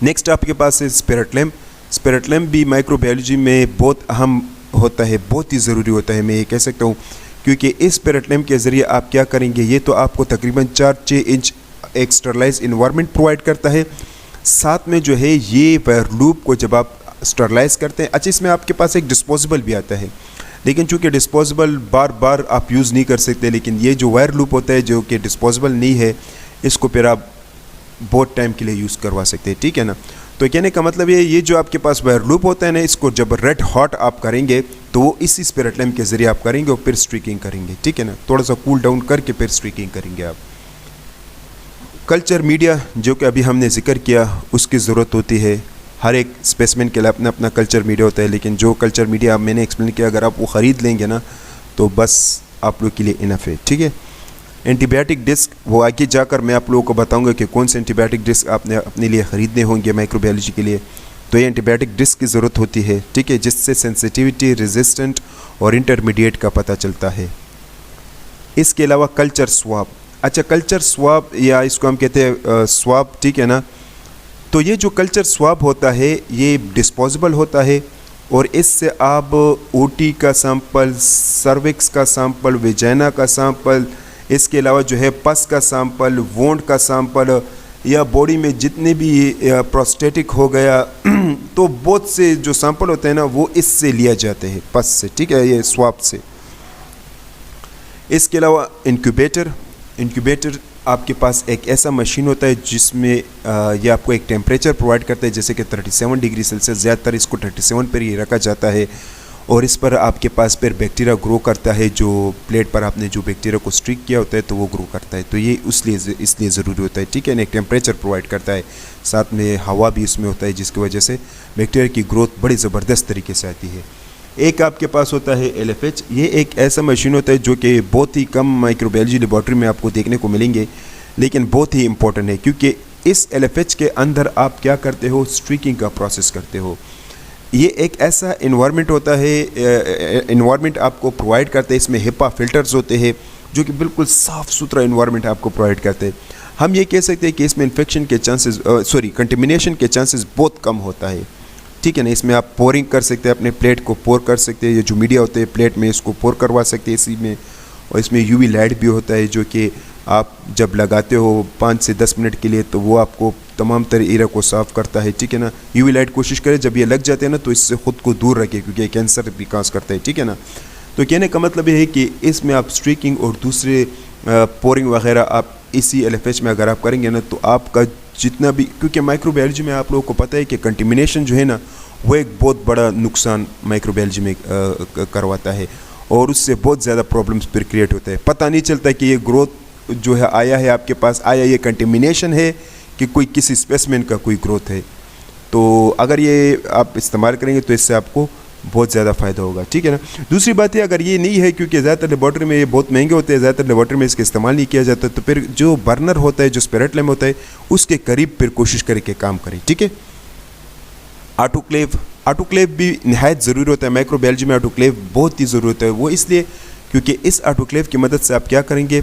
नेक्स्ट आपके पास है स्पिरिट लैम्प। स्पिरिट लैम्प भी माइक्रोबायोलॉजी में बहुत अहम होता है, बहुत ही ज़रूरी होता है, मैं ये कह सकता हूँ, क्योंकि इस स्पिरिट लैम्प के ज़रिए आप क्या करेंगे, ये तो आपको तकरीबन 4-6 इंच एक स्टरलाइज इन्वायरमेंट प्रोवाइड करता है। साथ में जो है ये वायर लूप को जब आप स्टरलाइज करते हैं, अच्छा इसमें आपके पास एक डिस्पोजेबल भी आता है, लेकिन चूँकि डिस्पोजेबल बार बार आप यूज़ नहीं कर सकते, लेकिन ये जो वायर लूप होता है जो कि डिस्पोजेबल नहीं है, इसको फिर आप बहुत टाइम के लिए यूज़ करवा सकते हैं, ठीक है ना। तो कहने का मतलब ये जो आपके पास वायर लूप होता है ना, इसको जब रेड हॉट आप करेंगे तो वो इसी स्पिरिट लैम्प के ज़रिए आप करेंगे और फिर स्ट्रीकिंग करेंगे, ठीक है ना, थोड़ा सा कूल डाउन करके फिर स्ट्रीकिंग करेंगे आप। कल्चर मीडिया जो कि अभी हमने जिक्र किया, उसकी ज़रूरत होती है। हर एक स्पेसिमेन के लिए अपना अपना कल्चर मीडिया होता है, लेकिन जो कल्चर मीडिया मैंने एक्सप्लेन किया, अगर आप वो ख़रीद लेंगे ना तो बस आप लोग के लिए इनफ है, ठीक है। एंटीबायोटिक डिस्क, वो आगे जाकर मैं आप लोगों को बताऊंगा कि कौन से एंटीबायोटिक डिस्क आपने अपने लिए ख़रीदने होंगे माइक्रोबायोलॉजी के लिए। तो ये एंटीबायोटिक डिस्क की ज़रूरत होती है, ठीक है, जिससे सेंसिटिविटी, रेजिस्टेंट और इंटरमीडिएट का पता चलता है। इसके अलावा कल्चर स्वाब, अच्छा कल्चर स्वाब या इसको हम कहते हैं स्वाब, ठीक है ना। तो ये जो कल्चर स्वाब होता है ये डिस्पोजेबल होता है और इससे आप ओटी का सैंपल, सर्विक्स का सैंपल, वेजाइना का सैंपल, इसके अलावा जो है पस का सैंपल, वोंड का सैंपल, या बॉडी में जितने भी प्रोस्टेटिक हो गया तो बहुत से जो सैंपल होते हैं ना वो इससे लिया जाते हैं, पस से, ठीक है, ये स्वाब से। इसके अलावा इंक्यूबेटर आपके पास एक ऐसा मशीन होता है जिसमें ये आपको एक टेम्परेचर प्रोवाइड करता है, जैसे कि 37 डिग्री सेल्सियस, ज़्यादातर इसको 37 पर ही रखा जाता है और इस पर आपके पास फिर बैक्टीरिया ग्रो करता है। जो प्लेट पर आपने जो बैक्टीरिया को स्ट्रिक किया होता है तो वो ग्रो करता है, तो ये इसलिए ज़रूरी होता है, ठीक है, एक टेम्परेचर प्रोवाइड करता है, साथ में हवा भी इसमें होता है जिसकी वजह से बैक्टीरिया की ग्रोथ बड़ी ज़बरदस्त तरीके से आती है। एक आपके पास होता है LFH, ये एक ऐसा मशीन होता है जो कि बहुत ही कम माइक्रोबायोलॉजी लेबॉर्ट्री में आपको देखने को मिलेंगे, लेकिन बहुत ही इंपॉर्टेंट है, क्योंकि इस LFH के अंदर आप क्या करते हो, स्ट्रीकिंग का प्रोसेस करते हो। ये एक ऐसा इन्वायरमेंट होता है, इन्वायरमेंट आपको प्रोवाइड करते हैं, इसमें HEPA फिल्टर्स होते हैं जो कि बिल्कुल साफ़ सुथरा इन्वायरमेंट आपको प्रोवाइड करते हैं। हम ये कह सकते हैं कि इसमें इन्फेक्शन के चांसेस, कंटेमिनेशन के चांसेस बहुत कम होता है, ठीक है ना। इसमें आप पोरिंग कर सकते हैं, अपने प्लेट को पोर कर सकते हैं, ये जो मीडिया होते हैं प्लेट में इसको पोर करवा सकते हैं इसी में। और इसमें UV लाइट भी होता है जो कि आप जब लगाते हो 5 से 10 मिनट के लिए तो वो आपको तमाम तरह एरिया को साफ़ करता है, ठीक है ना। UV लाइट कोशिश करें जब ये लग जाते हैं ना तो इससे ख़ुद को दूर रखें, क्योंकि ये कैंसर भी काज करता है, ठीक है ना। तो कहने का मतलब ये है कि इसमें आप स्ट्रीकिंग और दूसरे पोरिंग वगैरह आप इसी LFH में अगर आप करेंगे ना तो आपका जितना भी, क्योंकि माइक्रोबायोलॉजी में आप लोगों को पता है कि कंटेमिनेशन जो है ना वो एक बहुत बड़ा नुकसान माइक्रोबायोलॉजी में करवाता है और उससे बहुत ज़्यादा प्रॉब्लम्स फिर क्रिएट होता है। पता नहीं चलता कि ये ग्रोथ जो है आया है आपके पास, आया ये कंटेमिनेशन है कि कोई किसी स्पेसिमेन का कोई ग्रोथ है। तो अगर ये आप इस्तेमाल करेंगे तो इससे आपको बहुत ज़्यादा फ़ायदा होगा, ठीक है ना। दूसरी बात है, अगर ये नहीं है, क्योंकि ज़्यादातर लेबॉर्ट्री में ये बहुत महंगे होते हैं, ज़्यादातर लेबॉर्ट्री में इसका इस्तेमाल नहीं किया जाता, तो फिर जो बर्नर होता है, जो स्पिरिट लैम्प होता है, उसके करीब फिर कोशिश करें कि काम करें, ठीक है। ऑटोक्लेव भी नहायत ज़रूरी होता है माइक्रोबायोलॉजी में। ऑटोक्लेव बहुत ही ज़रूरत है, वो इसलिए क्योंकि इस ऑटोक्लेव की मदद से आप क्या करेंगे,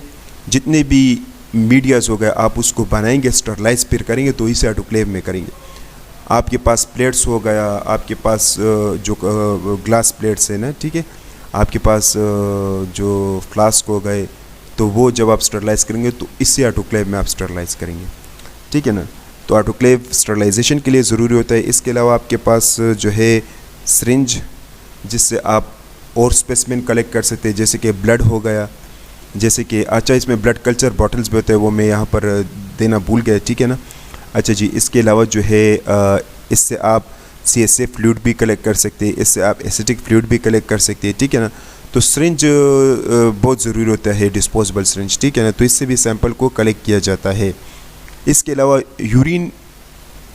जितने भी मीडियाज़ हो गए आप उसको बनाएंगे, स्टरलाइज फिर करेंगे, तो इसे ऑटोक्लेव में करेंगे। आपके पास प्लेट्स हो गया, आपके पास जो ग्लास प्लेट्स है ना, ठीक है, आपके पास जो फ्लास्क हो गए, तो वो जब आप स्टरलाइज करेंगे तो इससे ऑटोक्लेव में आप स्टरलाइज करेंगे, ठीक है ना। तो ऑटोक्लेव स्टरलाइजेशन के लिए ज़रूरी होता है। इसके अलावा आपके पास जो है सिरिंज, जिससे आप और स्पेसिमेन कलेक्ट कर सकते हैं, जैसे कि ब्लड हो गया, जैसे कि अच्छा इसमें ब्लड कल्चर बॉटल्स भी होते हैं, वो मैं यहाँ पर देना भूल गया, ठीक है ना। अच्छा जी, इसके अलावा जो है इससे आप CSA फ्लूइड भी कलेक्ट कर सकते हैं, इससे आप एसिटिक फ्लूइड भी कलेक्ट कर सकते हैं, ठीक है ना। तो सिरिंज बहुत ज़रूरी होता है, डिस्पोजेबल सिरिंज, ठीक है ना, तो इससे भी सैंपल को कलेक्ट किया जाता है। इसके अलावा यूरिन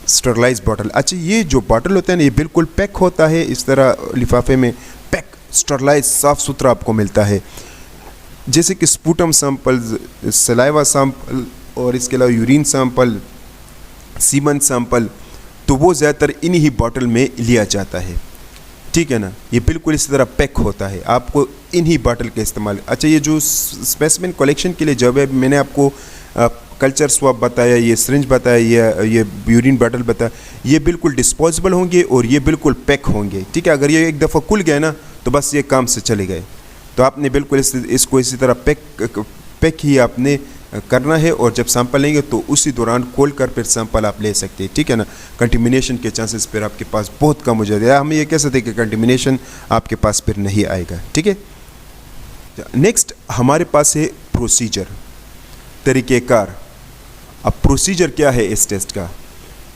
स्टरलाइज बॉटल, अच्छा ये जो बॉटल होता है ना ये बिल्कुल पैक होता है, इस तरह लिफाफे में पैक स्टरलाइज साफ़ सुथरा आपको मिलता है। जैसे कि स्पूटम सैंपल, सलाइवा सैंपल और इसके अलावा यूरिन सैंपल, सीमन सैंपल, तो वो ज़्यादातर इन्हीं ही बॉटल में लिया जाता है, ठीक है ना। ये बिल्कुल इस तरह पैक होता है, आपको इन्हीं बॉटल का इस्तेमाल। अच्छा ये जो स्पेसिमेन कलेक्शन के लिए जब है, मैंने आपको कल्चर स्वाब बताया, ये सिरिंज बताया, ये यूरिन बॉटल बताया, ये बिल्कुल डिस्पोजेबल होंगे और ये बिल्कुल पैक होंगे, ठीक है। अगर ये एक दफ़ा खुल गए ना तो बस ये काम से चले गए, तो आपने बिल्कुल इसको इसी तरह पैक ही आपने करना है और जब सैंपल लेंगे तो उसी दौरान खोल कर फिर सैंपल आप ले सकते हैं, ठीक है ना। कंटेमिनेशन के चांसेस फिर आपके पास बहुत कम हो जाते हैं, हम ये कह सकते हैं कि कंटेमिनेशन आपके पास फिर नहीं आएगा, ठीक है। नेक्स्ट हमारे पास है प्रोसीजर, तरीक़ेकार। अब प्रोसीजर क्या है इस टेस्ट का,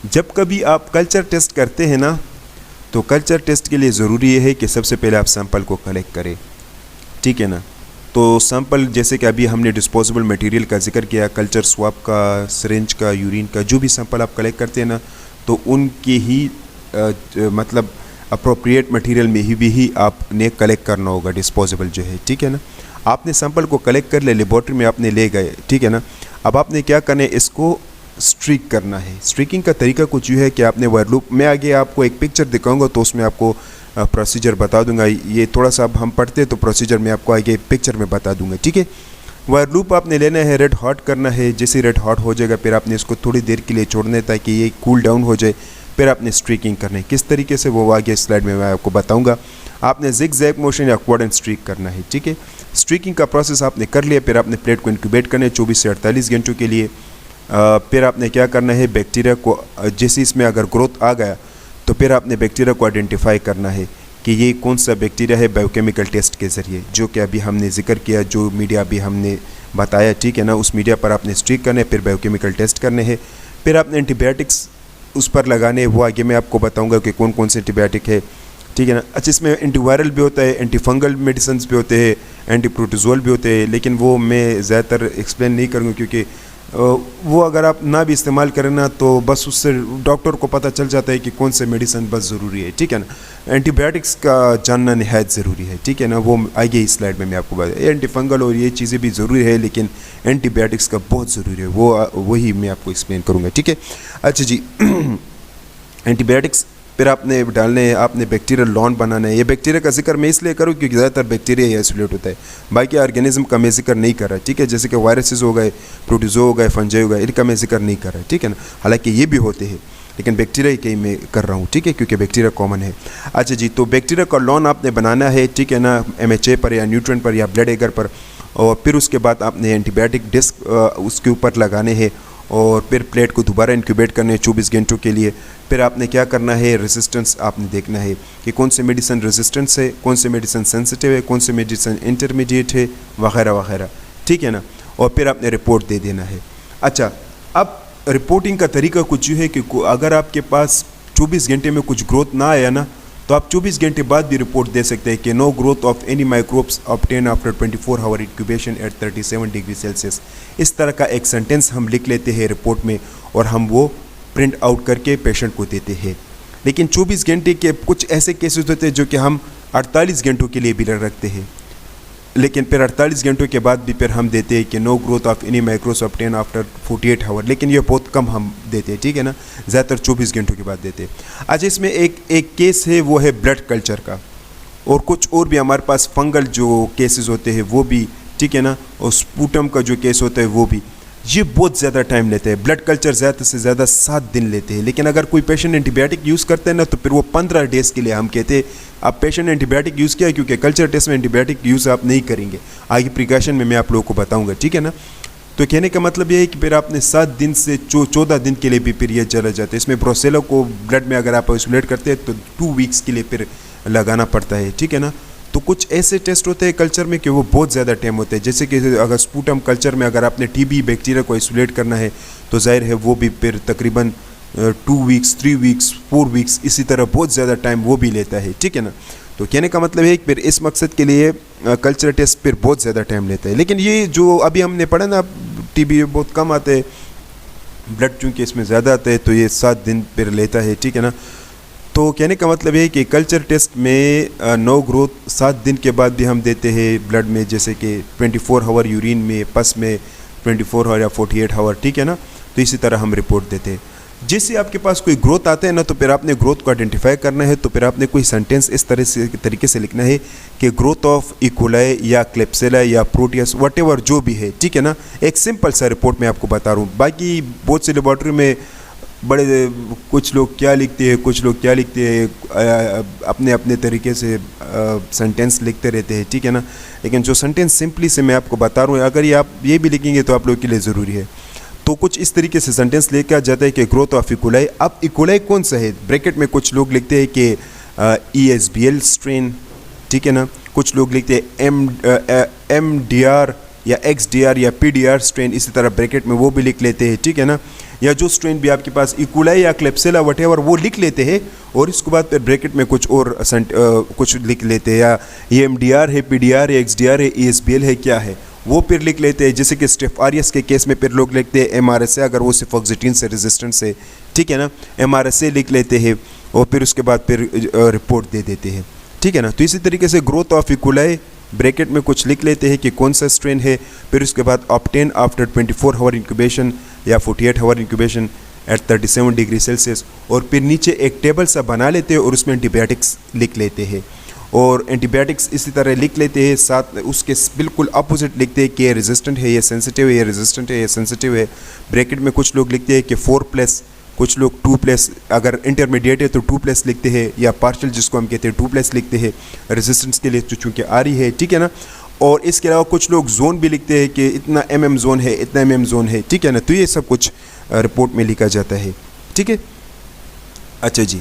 जब कभी आप कल्चर टेस्ट करते हैं ना, तो कल्चर टेस्ट के लिए ज़रूरी ये है कि सबसे पहले आप सैंपल को कलेक्ट करें, ठीक है ना। तो सैंपल जैसे कि अभी हमने डिस्पोजेबल मटेरियल का जिक्र किया, कल्चर स्वाब का, सिरिंज का, यूरिन का, जो भी सैंपल आप कलेक्ट करते हैं ना, तो उनके ही मतलब अप्रोप्रिएट मटेरियल में ही आपने कलेक्ट करना होगा, डिस्पोजेबल जो है, ठीक है ना। आपने सैंपल को कलेक्ट कर ले, लेबॉर्ट्री में आपने ले गए, ठीक है ना। अब आपने क्या करना है, इसको स्ट्रीक करना है। स्ट्रीकिंग का तरीका कुछ यूँ है कि आपने वायर लूप में आगे आपको एक पिक्चर दिखाऊंगा, तो उसमें आपको प्रोसीजर बता दूंगा। ये थोड़ा सा अब हम पढ़ते हैं तो प्रोसीजर में आपको आगे पिक्चर में बता दूंगा, ठीक है। वायर लूप आपने लेना है, रेड हॉट करना है। जैसे रेड हॉट हो जाएगा फिर आपने इसको थोड़ी देर के लिए छोड़ना है ताकि ये कूल डाउन हो जाए। फिर आपने स्ट्रीकिंग करना है। किस तरीके से वो आगे स्लाइड में मैं आपको बताऊँगा। आपने जिग जैग मोशन या क्वाड्रेंट स्ट्रीक करना है, ठीक है। स्ट्रीकिंग का प्रोसेस आपने कर लिया, फिर आपने प्लेट को इंक्यूबेट करना है 24 से 48 घंटों के लिए। फिर आपने क्या करना है, बैक्टीरिया को, जैसे इसमें अगर ग्रोथ आ गया तो फिर आपने बैक्टीरिया को आइडेंटिफाई करना है कि ये कौन सा बैक्टीरिया है, बायोकेमिकल टेस्ट के ज़रिए, जो कि अभी हमने जिक्र किया, जो मीडिया अभी हमने बताया, ठीक है ना। उस मीडिया पर आपने स्ट्रीक करना है, फिर बायोकेमिकल टेस्ट करने हैं। फिर आपने एंटीबायोटिक्स उस पर लगाने, वो आगे मैं आपको बताऊँगा कि कौन कौन से एंटीबायोटिक है, ठीक है ना। अच्छा, इसमें एंटीवायरल भी होता है, एंटी फंगल मेडिसिन भी होते हैं, एंटी प्रोटोजोल भी होते हैं, लेकिन वो मैं ज़्यादातर एक्सप्लेन नहीं करूँगा क्योंकि वो अगर आप ना भी इस्तेमाल करें ना तो बस उससे डॉक्टर को पता चल जाता है कि कौन से मेडिसिन बस ज़रूरी है, ठीक है ना। एंटीबायोटिक्स का जानना निहायत ज़रूरी है, ठीक है ना। वो आगे इस स्लाइड में मैं आपको बता, एंटी फंगल और ये चीज़ें भी ज़रूरी है, लेकिन एंटीबायोटिक्स का बहुत ज़रूरी है, वही मैं आपको एक्सप्लेन करूँगा, ठीक है। अच्छा जी, एंटीबायोटिक्स फिर आपने डालने हैं, आपने बैक्टीरियल लॉन बनाना है। ये बैक्टीरिया का जिक्र मैं इसलिए करूँ क्योंकि ज़्यादातर बैक्टीरिया ही आइसोलेट होता है, बाकी ऑर्गेनिज्म का मैं जिक्र नहीं कर रहा, ठीक है। जैसे कि वायरसेस हो गए, प्रोटोजो हो गए, फंजाई हो गए, इनका मैं जिक्र नहीं कर रहा, ठीक है ना। हालांकि ये भी होते हैं, लेकिन बैक्टीरिया कहीं मैं कर रहा हूँ, ठीक है, क्योंकि बैक्टीरिया कॉमन है। अच्छा जी, तो बैक्टीरिया का लॉन आपने बनाना है, ठीक है ना, MHA पर या न्यूट्रिएंट पर या ब्लड एगर पर, और फिर उसके बाद आपने एंटीबायोटिक डिस्क उसके ऊपर लगाने हैं, और फिर प्लेट को दोबारा इंक्यूबेट करने हैं 24 घंटों के लिए। फिर आपने क्या करना है, रेजिस्टेंस आपने देखना है कि कौन से मेडिसिन रेजिस्टेंस है, कौन से मेडिसिन सेंसिटिव है, कौन से मेडिसिन इंटरमीडिएट है, वगैरह वगैरह, ठीक है ना। और फिर आपने रिपोर्ट दे देना है। अच्छा, अब रिपोर्टिंग का तरीका कुछ यूँ है कि अगर आपके पास 24 घंटे में कुछ ग्रोथ ना आया ना, तो आप 24 घंटे बाद भी रिपोर्ट दे सकते हैं कि no growth of any microbes obtain after 24 hour incubation at 37 degree Celsius. इस तरह का एक सेंटेंस हम लिख लेते हैं रिपोर्ट में, और हम वो प्रिंट आउट करके पेशेंट को देते हैं। लेकिन 24 घंटे के कुछ ऐसे केसेस होते हैं जो कि हम 48 घंटों के लिए भी रखते हैं, लेकिन फिर 48 घंटों के बाद भी फिर हम देते हैं कि no growth of any microbes obtain after 48 hour, लेकिन ये बहुत कम हम देते हैं, ठीक है ना। ज़्यादातर 24 घंटों के बाद देते हैं। अच्छा, इसमें एक केस है, वो है ब्लड कल्चर का, और कुछ और भी हमारे पास फंगल जो केसेस होते हैं वो भी, ठीक है ना, और स्पूटम का जो केस होता है वो भी। ये बहुत ज़्यादा टाइम लेते हैं। ब्लड कल्चर ज़्यादा से ज़्यादा 7 दिन लेते हैं, लेकिन अगर कोई पेशेंट एंटीबायोटिक यूज़ करते हैं ना तो फिर वो 15 डेज़ के लिए हम कहते हैं अब पेशेंट एंटीबायोटिक यूज़ किया, क्योंकि कल्चर टेस्ट में एंटीबायोटिक यूज़ आप नहीं करेंगे, आगे प्रिकॉशन में मैं आप लोगों को बताऊँगा, ठीक है ना। तो कहने का मतलब ये है कि फिर आपने 7 दिन से 14 दिन के लिए भी फिर ये चला जाता है। इसमें ब्रोसेलो को ब्लड में अगर आप आइसोलेट करते हैं तो 2 वीक्स के लिए फिर लगाना पड़ता है, ठीक है ना। तो कुछ ऐसे टेस्ट होते हैं कल्चर में कि वो बहुत ज़्यादा टाइम होते हैं। जैसे कि अगर स्पूटम कल्चर में अगर आपने TB बैक्टीरिया को आइसोलेट करना है तो जाहिर है वो भी फिर तकरीबन 2 वीक्स, 3 वीक्स, 4 वीक्स, इसी तरह बहुत ज़्यादा टाइम वो भी लेता है, ठीक है ना। तो कहने का मतलब है कि फिर इस मकसद के लिए कल्चर टेस्ट फिर बहुत ज़्यादा टाइम लेता है। लेकिन ये जो अभी हमने पढ़ा ना, TB बहुत कम आते हैं, ब्लड चूँकि इसमें ज़्यादा आता है तो ये 7 दिन फिर लेता है, ठीक है ना। तो कहने का मतलब है कि कल्चर टेस्ट में नो ग्रोथ 7 दिन के बाद भी हम देते हैं ब्लड में, जैसे कि 24 आवर यूरिन में, पस में 24 आवर या 48 आवर, ठीक है ना। तो इसी तरह हम रिपोर्ट देते हैं। जैसे आपके पास कोई ग्रोथ आता है ना, तो फिर आपने ग्रोथ को आइडेंटिफाई करना है, तो फिर आपने कोई सेंटेंस इस तरीके से लिखना है कि ग्रोथ ऑफ इकोलाई या क्लेप्सिला या प्रोटियस व्हाटएवर जो भी है, ठीक है ना। एक सिंपल सा रिपोर्ट मैं आपको बता रहा हूँ। बाकी बहुत सी लेबॉर्ट्री में बड़े कुछ लोग क्या लिखते हैं, कुछ लोग क्या लिखते हैं, अपने अपने तरीके से सेंटेंस लिखते रहते हैं, ठीक है ना। लेकिन जो सेंटेंस सिंपली से मैं आपको बता रहा हूँ, अगर ये आप ये भी लिखेंगे तो आप लोगों के लिए ज़रूरी है। तो कुछ इस तरीके से सेंटेंस लेकर आ जाता है कि ग्रोथ ऑफ इकोलाई। अब इकोलाई कौन सा है, ब्रैकेट में कुछ लोग लिखते हैं कि ESBL स्ट्रेन, ठीक है ना। कुछ लोग लिखते हैं MDR या XDR या PDR स्ट्रेन, इसी तरह ब्रैकेट में वो भी लिख लेते हैं, ठीक है ना। या जो स्ट्रेन भी आपके पास इकोलाई या क्लेप्सिला वटेवर वो लिख लेते हैं और इसके बाद फिर ब्रैकेट में कुछ और कुछ लिख लेते हैं, या ये MDR है, PDR है, XDR है, ESBL है, क्या है वो फिर लिख लेते हैं। जैसे कि स्टेफ आरियस के केस में फिर लोग लिखते हैं MRSA, अगर वो सिफॉक्सिटिन से रेजिस्टेंस है, ठीक है ना, MRSA लिख लेते हैं और फिर उसके बाद फिर रिपोर्ट दे देते हैं, ठीक है ना। तो इसी तरीके से ग्रोथ ऑफ इकोलाई ब्रैकेट में कुछ लिख लेते हैं कि कौन सा स्ट्रेन है, फिर उसके बाद ऑब्टेन आफ्टर 24 आवर इंक्यूबेशन या 48 hour incubation at 37 degree Celsius, और फिर नीचे एक टेबल सा बना लेते हैं और उसमें एंटीबायोटिक्स लिख लेते हैं। और एंटीबायोटिक्स इसी तरह लिख लेते हैं, साथ उसके बिल्कुल अपोजिट लिखते हैं कि ये रेजिस्टेंट है, ये सेंसिटिव है, ये रेजिस्टेंट है, ये सेंसिटिव है। ब्रैकेट में कुछ लोग लिखते हैं कि 4+, कुछ लोग 2+, अगर इंटरमीडिएट है तो 2+ लिखते हैं, या पार्शियल जिसको हम कहते हैं 2+ लिखते हैं रेजिस्टेंस के लिए तो चूँकि आ रही है, ठीक है ना। और इसके अलावा कुछ लोग जोन भी लिखते हैं कि इतना mm जोन है, इतना mm जोन है, ठीक है ना। तो ये सब कुछ रिपोर्ट में लिखा जाता है, ठीक है। अच्छा जी,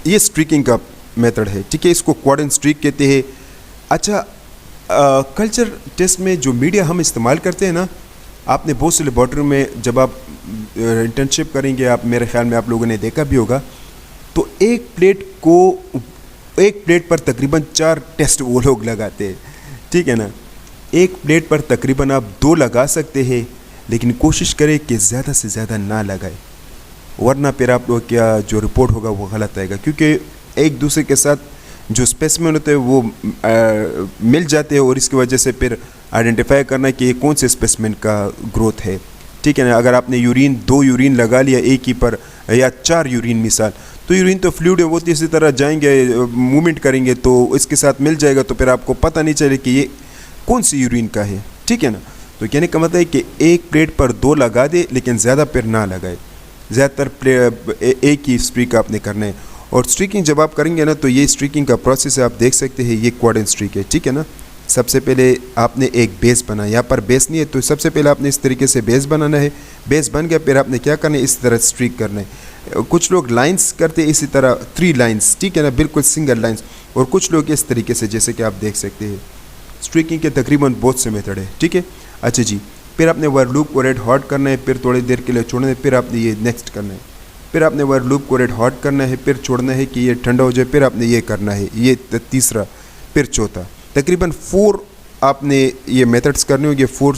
ये स्ट्रीकिंग का मेथड है, ठीक है, इसको क्वाड एंड स्ट्रीक कहते हैं। अच्छा, कल्चर टेस्ट में जो मीडिया हम इस्तेमाल करते हैं ना, आपने बहुत से लेबॉर्ट्री में जब आप इंटर्नशिप करेंगे, आप मेरे ख्याल में आप लोगों ने देखा भी होगा, तो एक प्लेट पर तकरीबन 4 टेस्ट वो लोग लगाते हैं, ठीक है ना। एक प्लेट पर तकरीबन आप 2 लगा सकते हैं, लेकिन कोशिश करें कि ज़्यादा से ज़्यादा ना लगाए, वरना फिर आप लोग क्या जो रिपोर्ट होगा वो गलत आएगा, क्योंकि एक दूसरे के साथ जो स्पेसिमेन होते हैं वो मिल जाते हैं और इसकी वजह से फिर आइडेंटिफाई करना कि ये कौन से स्पेसिमेन का ग्रोथ है, ठीक है ना। अगर आपने 2 यूरिन लगा लिया एक ही पर, या 4 यूरिन मिसाल, तो यूरिन तो फ्लूइड है, वो तो इसी तरह जाएंगे, मूवमेंट करेंगे तो इसके साथ मिल जाएगा, तो फिर आपको पता नहीं चले कि ये कौन सी यूरिन का है, ठीक है ना। तो कहने का मतलब है कि एक प्लेट पर 2 लगा दे, लेकिन ज़्यादा फिर ना लगाए, ज़्यादातर एक ही स्ट्रीक आपने करना है। और स्ट्रीकिंग जब आप करेंगे ना, तो ये स्ट्रीकिंग का प्रोसेस है, आप देख सकते हैं, ये क्वाड एंड स्ट्रीक है, ठीक है ना। सबसे पहले आपने एक बेस बनाया, यहाँ पर बेस नहीं है तो सबसे पहले आपने इस तरीके से बेस बनाना है, बेस बन गया, फिर आपने क्या करना है, इस तरह स्ट्रीक करना है। कुछ लोग लाइंस करते हैं इसी तरह 3 लाइंस, ठीक है ना, बिल्कुल सिंगल लाइंस, और कुछ लोग इस तरीके से, जैसे कि आप देख सकते हैं। स्ट्रीकिंग के तकरीबन बहुत से मेथड है, ठीक है। अच्छा जी, फिर आपने वायर लूप को रेड हॉट करना है, फिर थोड़ी देर के लिए छोड़ना है, फिर आपने ये नेक्स्ट करना है, फिर आपने वायर लूप को रेड हॉट करना है, फिर छोड़ना है कि ये ठंडा हो जाए, फिर आपने ये करना है, ये तीसरा, फिर चौथा। तकरीबन 4 आपने ये मेथड्स करने होंगे, 4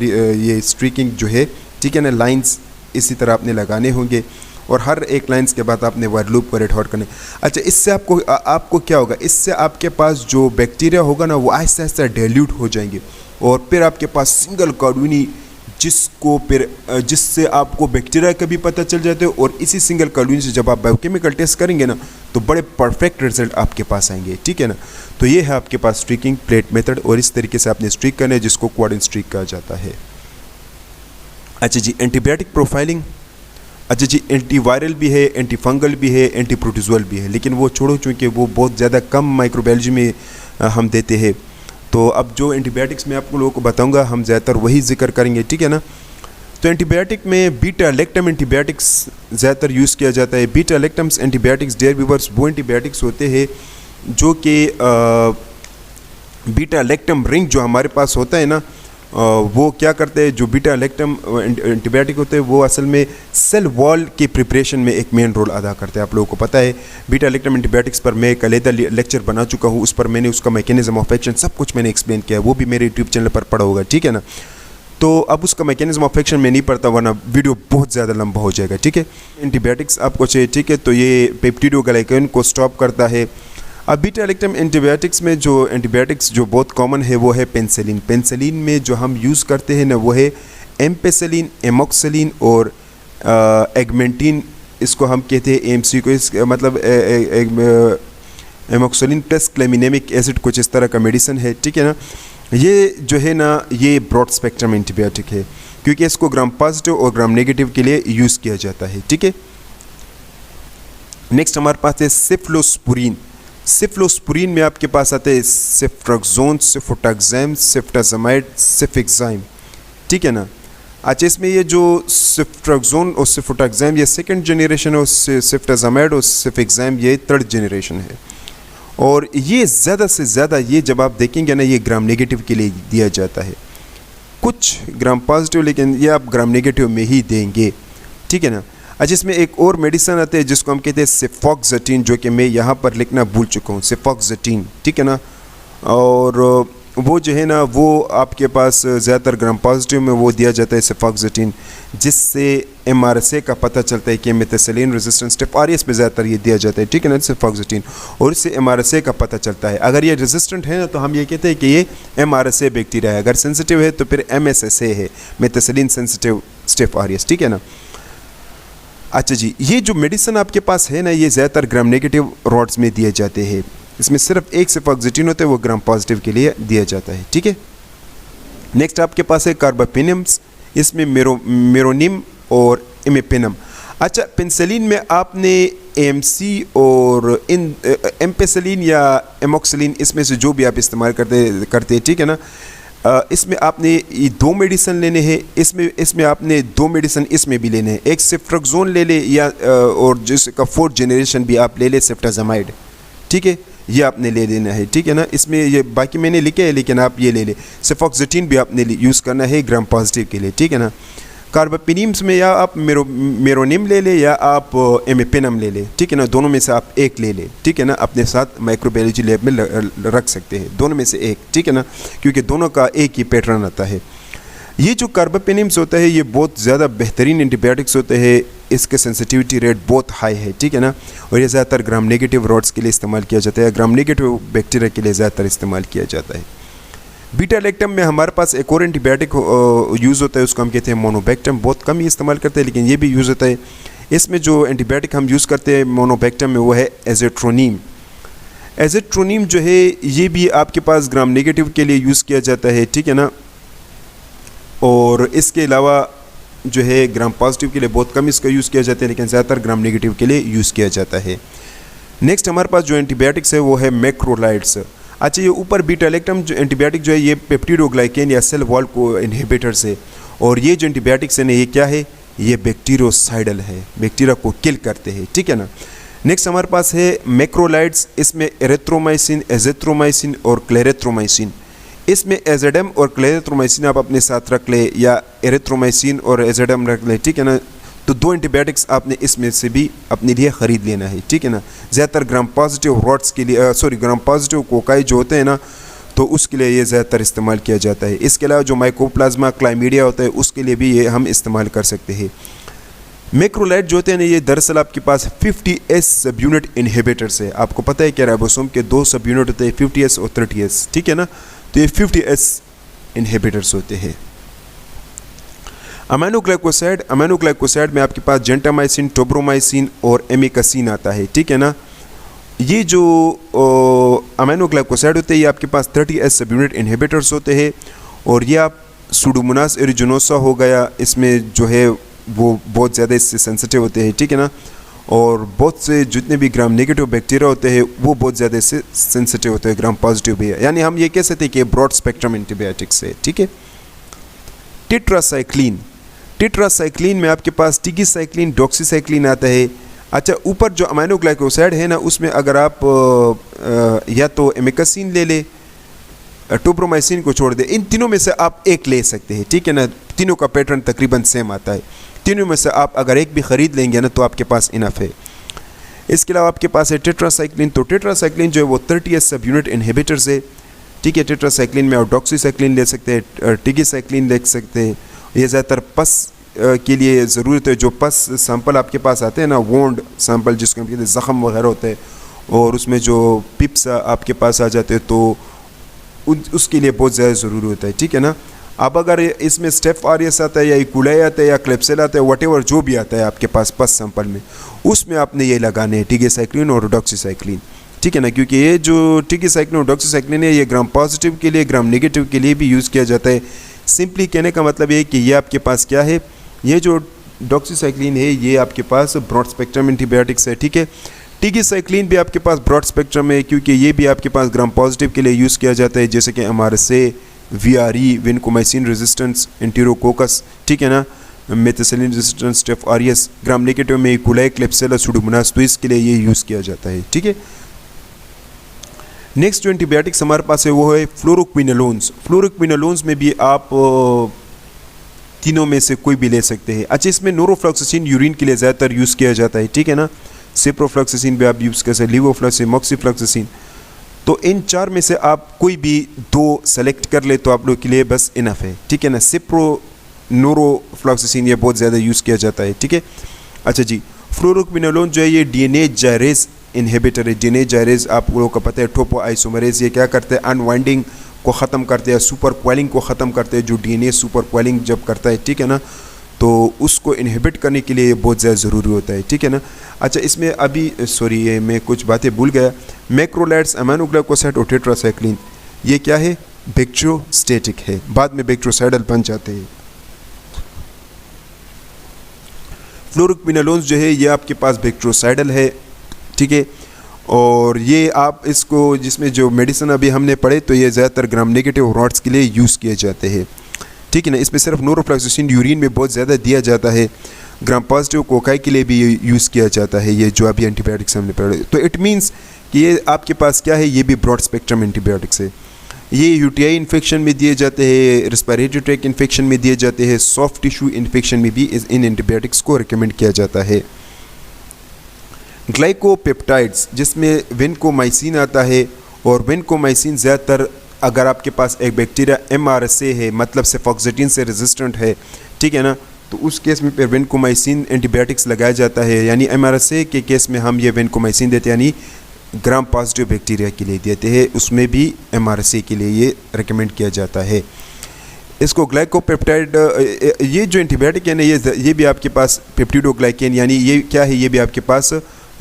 ये स्ट्रीकिंग जो है, ठीक है ना, लाइंस इसी तरह आपने लगाने होंगे, और हर एक लाइंस के बाद आपने वायर लूप को रेड हॉट करना है। अच्छा, इससे आपको क्या होगा, इससे आपके पास जो बैक्टीरिया होगा ना, वो आहिस्ता आहिस्ता डाइल्यूट हो जाएंगे, और फिर आपके पास सिंगल कॉलोनी, जिससे आपको बैक्टीरिया का भी पता चल जाता है, और इसी सिंगल कॉलोनी से जब आप बायोकेमिकल टेस्ट करेंगे ना, तो बड़े परफेक्ट रिजल्ट आपके पास आएंगे, ठीक है ना। तो ये है आपके पास स्ट्रीकिंग प्लेट मेथड, और इस तरीके से आपने स्ट्रीक करना है, जिसको क्वाड एंड स्ट्रीक कहा जाता है। अच्छा जी, एंटीबायोटिक प्रोफाइलिंग। अच्छा जी, एंटीवायरल भी है, एंटी फंगल भी है, एंटी प्रोटोजोअल भी है, लेकिन वो छोड़ो, चूँकि वो बहुत ज़्यादा कम माइक्रोबायोलॉजी में हम देते हैं। तो अब जो एंटीबायोटिक्स मैं आप लोगों को बताऊंगा, हम ज़्यादातर वही जिक्र करेंगे, ठीक है ना। तो एंटीबायोटिक में बीटा लैक्टम एंटीबायोटिक्स ज़्यादातर यूज़ किया जाता है। Beta lactams antibiotics, dear viewers, वो एंटीबायोटिक्स होते हैं जो कि बीटा लैक्टम रिंग जो हमारे पास होता है ना, वो क्या करते हैं, जो बीटा लैक्टम एंटीबायोटिक होते हैं वो असल में सेल वॉल की प्रिपरेशन में एक मेन रोल अदा करते हैं। आप लोगों को पता है बीटा लैक्टम एंटीबायोटिक्स पर मैं एक अलग लेक्चर बना चुका हूँ, उस पर मैंने उसका मैकेनिज्म ऑफ एक्शन सब कुछ मैंने एक्सप्लेन किया है, वो भी मेरे यूट्यूब चैनल पर पड़ा होगा, ठीक है ना। तो अब उसका मैकेनिज्म ऑफ एक्शन में नहीं पड़ता, वरना वीडियो बहुत ज़्यादा लंबा हो जाएगा, ठीक है। एंटीबायोटिक्स आपको चाहिए, ठीक है, तो ये पेप्टिडोग्लाइकन को स्टॉप करता है। अब बीटा लैक्टम एंटीबायोटिक्स में जो एंटीबायोटिक्स जो बहुत कॉमन है वो है पेनिसिलिन। पेनिसिलिन में जो हम यूज़ करते हैं ना वो है एम्पेसिलिन, एमोक्सिलिन और एगमेंटिन, इसको हम कहते हैं एमसी को, इस मतलब एमोक्सिलिन प्लस क्लेमिनेमिक एसिड, कुछ इस तरह का मेडिसिन है, ठीक है ना। ये जो है ना, ये ब्रॉड स्पेक्ट्रम एंटीबायोटिक है, क्योंकि इसको ग्राम पॉजिटिव और ग्राम नेगेटिव के लिए यूज़ किया जाता है, ठीक है। नेक्स्ट हमारे पास है सिफ्लोस्पुरिन। सिफ्लोस्पुरिन में आपके पास आते हैं सिफ्ट्रॉक्सोन, सिफोटैक्सम, सिफ्टाजामाइड, सिफिक्साइम, ठीक है ना। अच्छा, इसमें ये जो सिफ्ट्रॉक्सोन और सिफोटैक्सम ये सेकंड जनरेशन है, और सिफ्टाजामाइड और सिफिक्साइम ये थर्ड जनरेशन है। और ये ज़्यादा से ज़्यादा, ये जब आप देखेंगे ना, ये ग्राम नेगेटिव के लिए दिया जाता है, कुछ ग्राम पॉजिटिव, लेकिन ये आप ग्राम नेगेटिव में ही देंगे। ठीक है ना। अच्छा, इसमें एक और मेडिसिन आते हैं जिसको हम कहते हैं सेफॉक्सेटिन, जो कि मैं यहाँ पर लिखना भूल चुका हूँ, सेफॉक्सेटिन, ठीक है ना। और वो जो है ना वो आपके पास ज़्यादातर ग्राम पॉजिटिव में वो दिया जाता है सेफॉक्सेटिन, जिससे MRSA का पता चलता है कि मेथिसिलिन रेजिस्टेंट स्टेफ ऑरियस पे ज़्यादातर ये दिया जाता है, ठीक है ना, सेफॉक्सेटिन, और इससे MRSA का पता चलता है। अगर ये रेजिस्टेंट है ना तो हम ये कहते हैं कि ये MRSA बैक्टीरिया है, अगर सेंसिटिव है तो फिर MSSA है, मेथिसिलिन सेंसिटिव स्टेफ ऑरियस, ठीक है ना। अच्छा जी, ये जो मेडिसिन आपके पास है ना ये ज़्यादातर ग्राम नेगेटिव रॉड्स में दिए जाते हैं। इसमें सिर्फ एक सेफॉक्सेटिन होता है, वो ग्राम पॉजिटिव के लिए दिया जाता है, ठीक है। नेक्स्ट आपके पास है कार्बापेनम्स, इसमें मेरोनिम और इमेपेनम। अच्छा, पेंसिलिन में आपने AMC और एम्पेसिलिन या एमोक्सिलिन, इसमें से जो भी आप इस्तेमाल करते हैं, ठीक है ना। इसमें आपने ये 2 मेडिसिन लेने हैं, इसमें आपने 2 मेडिसिन इसमें भी लेने हैं, एक सिफ्ट्रक्सोन ले ले या और जिसका 4th जनरेशन भी आप ले ले, सेफ्टाजामाइड, ठीक है, ये आपने ले लेना है, ठीक है ना। इसमें ये बाकी मैंने लिखे है लेकिन आप ये ले ले। सेफॉक्सेटिन भी आपने यूज़ करना है ग्राम पॉजिटिव के लिए, ठीक है ना। कार्बापेनिम्स में या आप मेरोनिम ले ले या आप इमेपेनम ले ले, ठीक है ना, दोनों में से आप एक ले ले, ठीक है ना, अपने साथ माइक्रोबायोलॉजी लैब में रख सकते हैं, दोनों में से एक, ठीक है ना, क्योंकि दोनों का एक ही पैटर्न आता है। ये जो कार्बापेनिम्स होता है ये बहुत ज़्यादा बेहतरीन एंटीबायोटिक्स होते हैं, इसके सेंसिटिविटी रेट बहुत हाई है, ठीक है ना, और ये ज़्यादातर ग्राम नेगेटिव रॉड्स के लिए इस्तेमाल किया जाता है, ग्राम नेगेटिव बैक्टीरिया के लिए ज़्यादातर इस्तेमाल किया जाता है। बीटा लैक्टम में हमारे पास एक और एंटीबायोटिक यूज़ होता है, उसको हम कहते हैं मोनोबैक्टम, बहुत कम ही इस्तेमाल करते हैं लेकिन ये भी यूज़ होता है। इसमें जो एंटीबायोटिक हम यूज़ करते हैं मोनोबैक्टम में वो है एजेट्रोनिम। एजेट्रोनिम जो है ये भी आपके पास ग्राम नेगेटिव के लिए यूज़ किया जाता है, ठीक है ना, और इसके अलावा जो है ग्राम पॉजिटिव के लिए बहुत कम इसका यूज़ किया जाता है लेकिन ज़्यादातर ग्राम नेगेटिव के लिए यूज़ किया जाता है। नेक्स्ट हमारे पास जो एंटीबायोटिक्स है वो है मैक्रोलाइड्स। अच्छा, ये ऊपर बीटा लैक्टम जो एंटीबायोटिक जो है ये पेप्टिडोग्लाइकेन या सेल वॉल को इनहिबिटर्स है, और ये जो एंटीबायोटिक्स है ना ये क्या है, ये बैक्टीरियोसाइडल है, बैक्टीरिया को किल करते हैं, ठीक है ना। नेक्स्ट हमारे पास है मैक्रोलाइड्स, इसमें एरिथ्रोमाइसिन, एजिथ्रोमाइसिन और क्लेरेथ्रोमाइसिन। इसमें एजेडम और क्लेरेथ्रोमाइसिन आप अपने साथ रख ले या एरिथ्रोमाइसिन और एजेडम रख ले, ठीक है ना, तो 2 एंटीबायोटिक्स आपने इसमें से भी अपने लिए ख़रीद लेना है, ठीक है ना। ज़्यादातर ग्राम पॉजिटिव रॉड्स के लिए ग्राम पॉजिटिव कोकाई जो होते हैं ना तो उसके लिए ये ज़्यादातर इस्तेमाल किया जाता है। इसके अलावा जो माइकोप्लाज्मा क्लाइमीडिया होता है उसके लिए भी ये हम इस्तेमाल कर सकते हैं। मैक्रोलाइड जो होते हैं ना ये दरअसल आपके पास 50S सब यूनिट इनहिबिटर्स है। आपको पता है कि राइबोसोम के 2 सब यूनिट होते हैं, 50S और 30S, ठीक है ना, तो ये 50S इनहिबिटर्स होते हैं। अमीनोग्लाइकोसाइड में आपके पास जेंटामाइसिन, टोब्रोमाइसिन और एमिकासिन आता है, ठीक है ना। ये जो अमीनोग्लाइकोसाइड होते हैं ये आपके पास 30S सब यूनिट इनहिबिटर्स होते हैं, और ये आप सुडोमोनास एरिजिनोसा हो गया, इसमें जो है वो बहुत ज़्यादा इससे सेंसिटिव होते हैं, ठीक है ना, और बहुत से जितने भी ग्राम नेगेटिव बैक्टीरिया होते हैं वो बहुत ज़्यादा इससे सेंसिटिव होते हैं, ग्राम पॉजिटिव भी है, यानी हम ये कह सकते हैं कि ब्रॉड स्पेक्ट्रम एंटीबायोटिक्स है, ठीक है। टेट्रासाइक्लिन में आपके पास टिकीसाइक्लिन, डॉक्सीसाइक्लिन आता है। अच्छा, ऊपर जो अमीनोग्लाइकोसाइड है ना उसमें अगर आप या तो एमिकासिन ले ले, टोब्रोमाइसिन को छोड़ दे, इन तीनों में से आप एक ले सकते हैं, ठीक है ना, तीनों का पैटर्न तकरीबन सेम आता है, तीनों में से आप अगर एक भी ख़रीद लेंगे ना तो आपके पास इनफ है। इसके अलावा आपके पास है टेट्रासाइक्लिन, तो टेट्रासाइक्लिन जो है वो 30S सब यूनिट इनहिबिटर्स है, ठीक है। टेट्रासाइक्लिन में आप डॉक्सीसाइक्लिन ले सकते हैं, टिकीसाइक्लिन ले सकते हैं। ये ज़्यादातर पस के लिए ज़रूरत है, जो पस सैंपल आपके पास आते हैं ना, वोंड सैंपल जिसको हम कहते हैं ज़ख़म वगैरह होते हैं, और उसमें जो पिप्स आपके पास आ जाते हैं तो उसके लिए बहुत ज़्यादा ज़रूरी होता है, ठीक है ना। अब अगर इसमें स्टेफ ऑरियस आता है या इकुलाई आता है या क्लेप्सिला आता है, वटेवर जो भी आता है आपके पास पस सैंपल में, उसमें आपने ये लगाने हैं टिकीसाइक्लिन और डॉक्सीसाइक्लिन, ठीक है ना, क्योंकि ये जो टिकीसाइक्लिन और डॉक्सीसाइक्लिन है ये ग्राम पॉजिटिव के लिए, ग्राम नेगेटिव के लिए भी यूज़ किया जाता है। सिंपली कहने का मतलब ये है कि ये आपके पास क्या है, ये जो डॉक्सीसाइक्लिन है ये आपके पास ब्रॉड स्पेक्ट्रम एंटीबायोटिक्स है, ठीक है। टिकीसाइक्लिन भी आपके पास ब्रॉड स्पेक्ट्रम है क्योंकि ये भी आपके पास ग्राम पॉजिटिव के लिए यूज़ किया जाता है, जैसे कि MRSA, VRE, विनकोमाइसिन रेजिस्टेंस, एंटेरोकोकस, ठीक है ना, methicillin resistance staph aureus. Gram negative में इकुलाई, क्लेप्सिला, सुडोमोनास, तो इसके लिए ये यूज़ किया जाता है, ठीक है। नेक्स्ट जो एंटीबायोटिक्स हमारे पास है वो है फ्लोरोक्विनोलोन्स। फ्लोरोक्विनोलोन्स में भी आप तीनों में से कोई भी ले सकते हैं। अच्छा, इसमें नोरोफ्लॉक्सासिन यूरिन के लिए ज़्यादातर यूज़ किया जाता है, ठीक है ना। सिप्रोफ्लॉक्सासिन भी आप यूज़ कर सकते हैं, लीवोफ्लॉक्सासिन, मॉक्सीफ्लॉक्सासिन। तो इन 4 में से आप कोई भी 2 सेलेक्ट कर ले तो आप लोग के लिए बस इनफ है, ठीक है ना। नोरोफ्लॉक्सासिन ये बहुत ज़्यादा यूज़ किया जाता है, ठीक है। अच्छा जी, फ्लोरोक्विनोलोन जो है ये डीएनए जायरेज इनहिबिटर है। डीएनए जायरेज आप लोगों को पता है, टोपो आइसोमरेज, ये क्या करते हैं, अनवाइंडिंग को ख़त्म करते हैं, सुपर क्वेलिंग को ख़त्म करते हैं। जो डीएनए सुपर क्वेलिंग जब करता है, ठीक है ना, तो उसको इनहिबिट करने के लिए बहुत ज़्यादा ज़रूरी होता है, ठीक है ना। अच्छा, इसमें अभी सॉरी ये मैं कुछ बातें भूल गया। मैक्रोलाइड्स, अमाइनोग्लाइकोसाइड और टेट्रासाइक्लिन ये क्या है, बैक्टीरियोस्टैटिक है, बाद में बैक्टीरियोसाइडल बन जाते हैं। फ्लोरोक्विनोलोन्स जो है ये आपके पास बैक्टीरियोसाइडल है, ठीक है। और ये आप इसको जिसमें जो मेडिसिन अभी हमने पढ़े तो ये ज़्यादातर ग्राम नेगेटिव रॉड्स के लिए यूज़ किए जाते हैं, ठीक है ना। इसमें सिर्फ नोरोफ्लॉक्सासिन यूरिन में बहुत ज़्यादा दिया जाता है, ग्राम पॉजिटिव कोकाई के लिए भी यूज़ किया जाता है, ये जो अभी एंटीबायोटिक्स हमने पढ़े। तो इट मीन्स कि ये आपके पास क्या है, ये भी ब्रॉड स्पेक्ट्रम एंटीबायोटिक्स है। ये यूटीआई इन्फेक्शन में दिए जाते हैं, रिस्पिरेटरी ट्रैक्ट इन्फेक्शन में दिए जाते हैं, सॉफ्ट टिश्यू इन्फेक्शन में भी इन एंटीबायोटिक्स को रिकमेंड किया जाता है। ग्लाइकोपेप्टाइड्स जिसमें वेनकोमाइसिन आता है, और वेनकोमाइसिन ज़्यादातर अगर आपके पास एक बैक्टीरिया MRSA है, मतलब सेफॉक्सेटिन से रेजिस्टेंट है, ठीक है ना, तो उस केस में फिर वेनकोमाइसिन एंटीबायोटिक्स लगाया जाता है। यानी MRSA के केस में हम ये वेनकोमाइसिन देते हैं, यानी ग्राम पॉजिटिव बैक्टीरिया के लिए देते हैं, उसमें भी MRSA के लिए ये रिकमेंड किया जाता है। इसको ग्लाइकोपेप्टाइड, ये जो एंटीबायोटिक है ना, ये भी आपके पास पेप्टिडोग्लाइकेन, यानी ये क्या है, ये भी आपके पास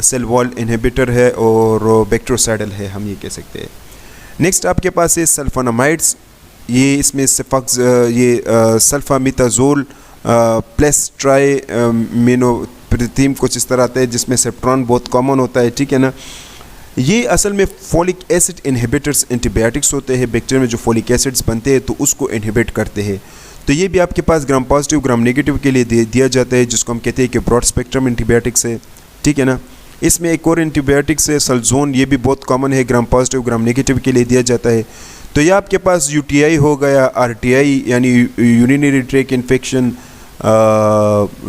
सेल वॉल इनहिबिटर है और बैक्टीरियोसाइडल है, हम ये कह सकते हैं। नेक्स्ट आपके पास है सल्फोनामाइड्स, ये इसमें सल्फामिताजोल प्लस ट्राइमेनोप्रिथीम कुछ इस तरह आता है, जिसमें सेप्ट्रॉन बहुत कॉमन होता है, ठीक है ना। ये असल में फोलिक एसिड इनहिबिटर्स एंटीबायोटिक्स होते हैं। बैक्टीरिया में जो फोलिक एसिड्स बनते हैं तो उसको इनहिबिट करते हैं। तो ये भी आपके पास ग्राम पॉजिटिव ग्राम नेगेटिव के लिए दिया जाता है, जिसको हम कहते हैं कि ब्रॉड स्पेक्ट्रम एंटीबायोटिक्स है, ठीक है ना। इसमें एक और एंटीबायोटिक्स है सल्जोन, ये भी बहुत कॉमन है, ग्राम पॉजिटिव ग्राम नेगेटिव के लिए दिया जाता है। तो ये आपके पास यूटीआई हो गया, आरटीआई यानी urinary tract infection,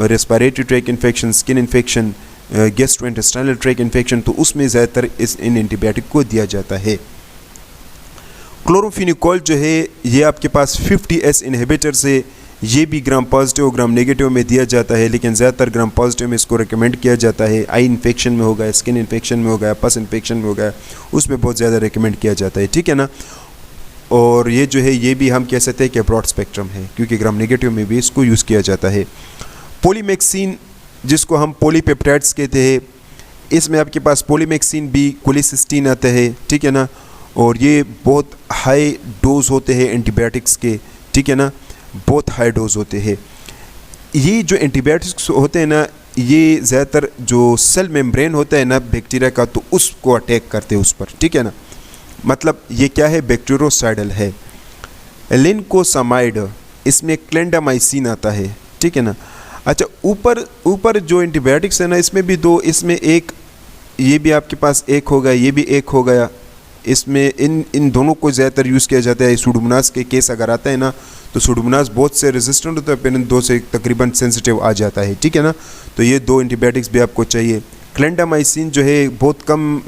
respiratory tract infection, skin infection, gastrointestinal tract infection, तो उसमें ज़्यादातर इन एंटीबायोटिक को दिया जाता है। क्लोरोफिनिकोल जो है ये आपके पास 50S इनहिबिटर से, ये भी ग्राम पॉजिटिव ग्राम नेगेटिव में दिया जाता है, लेकिन ज़्यादातर ग्राम पॉजिटिव में इसको रिकमेंड किया जाता है। आई इन्फेक्शन में हो गया, स्किन इन्फेक्शन में हो गया, पस इन्फेक्शन में हो गया, उसमें बहुत ज़्यादा रिकमेंड किया जाता है, ठीक है ना। और ये जो है ये भी हम कह सकते हैं कि ब्रॉड स्पेक्ट्रम है, क्योंकि ग्राम नेगेटिव में भी इसको यूज़ किया जाता है। पोलीमेक्सिन जिसको हम पॉलीपेप्टाइड्स कहते हैं, इसमें आपके पास पोलीमेक्सिन भी कोलिसिस्टीन आता है, ठीक है ना। और ये बहुत हाई डोज होते हैं एंटीबायोटिक्स के, ठीक है ना, बहुत हाई डोज होते हैं। ये जो एंटीबायोटिक्स होते हैं ना, ये ज़्यादातर जो सेल मेम्ब्रेन होता है ना बैक्टीरिया का, तो उसको अटैक करते हैं उस पर, ठीक है ना। मतलब ये क्या है, बैक्टीरियोसाइडल है। लिनकोसामाइड, इसमें क्लेंडामाइसिन आता है, ठीक है ना। अच्छा, ऊपर जो एंटीबायोटिक्स है ना, इसमें भी 2, इसमें एक, ये भी आपके पास एक हो गया, ये भी एक हो गया। इसमें इन दोनों को ज़्यादातर यूज़ किया जाता है। सूडोमोनास के केस अगर आता है ना, तो सूडोमोनास बहुत से रेजिस्टेंट होता है, फिर इन 2 से तकरीबन सेंसिटिव आ जाता है, ठीक है ना। तो ये 2 एंटीबायोटिक्स भी आपको चाहिए। क्लेंडामाइसिन जो है बहुत कम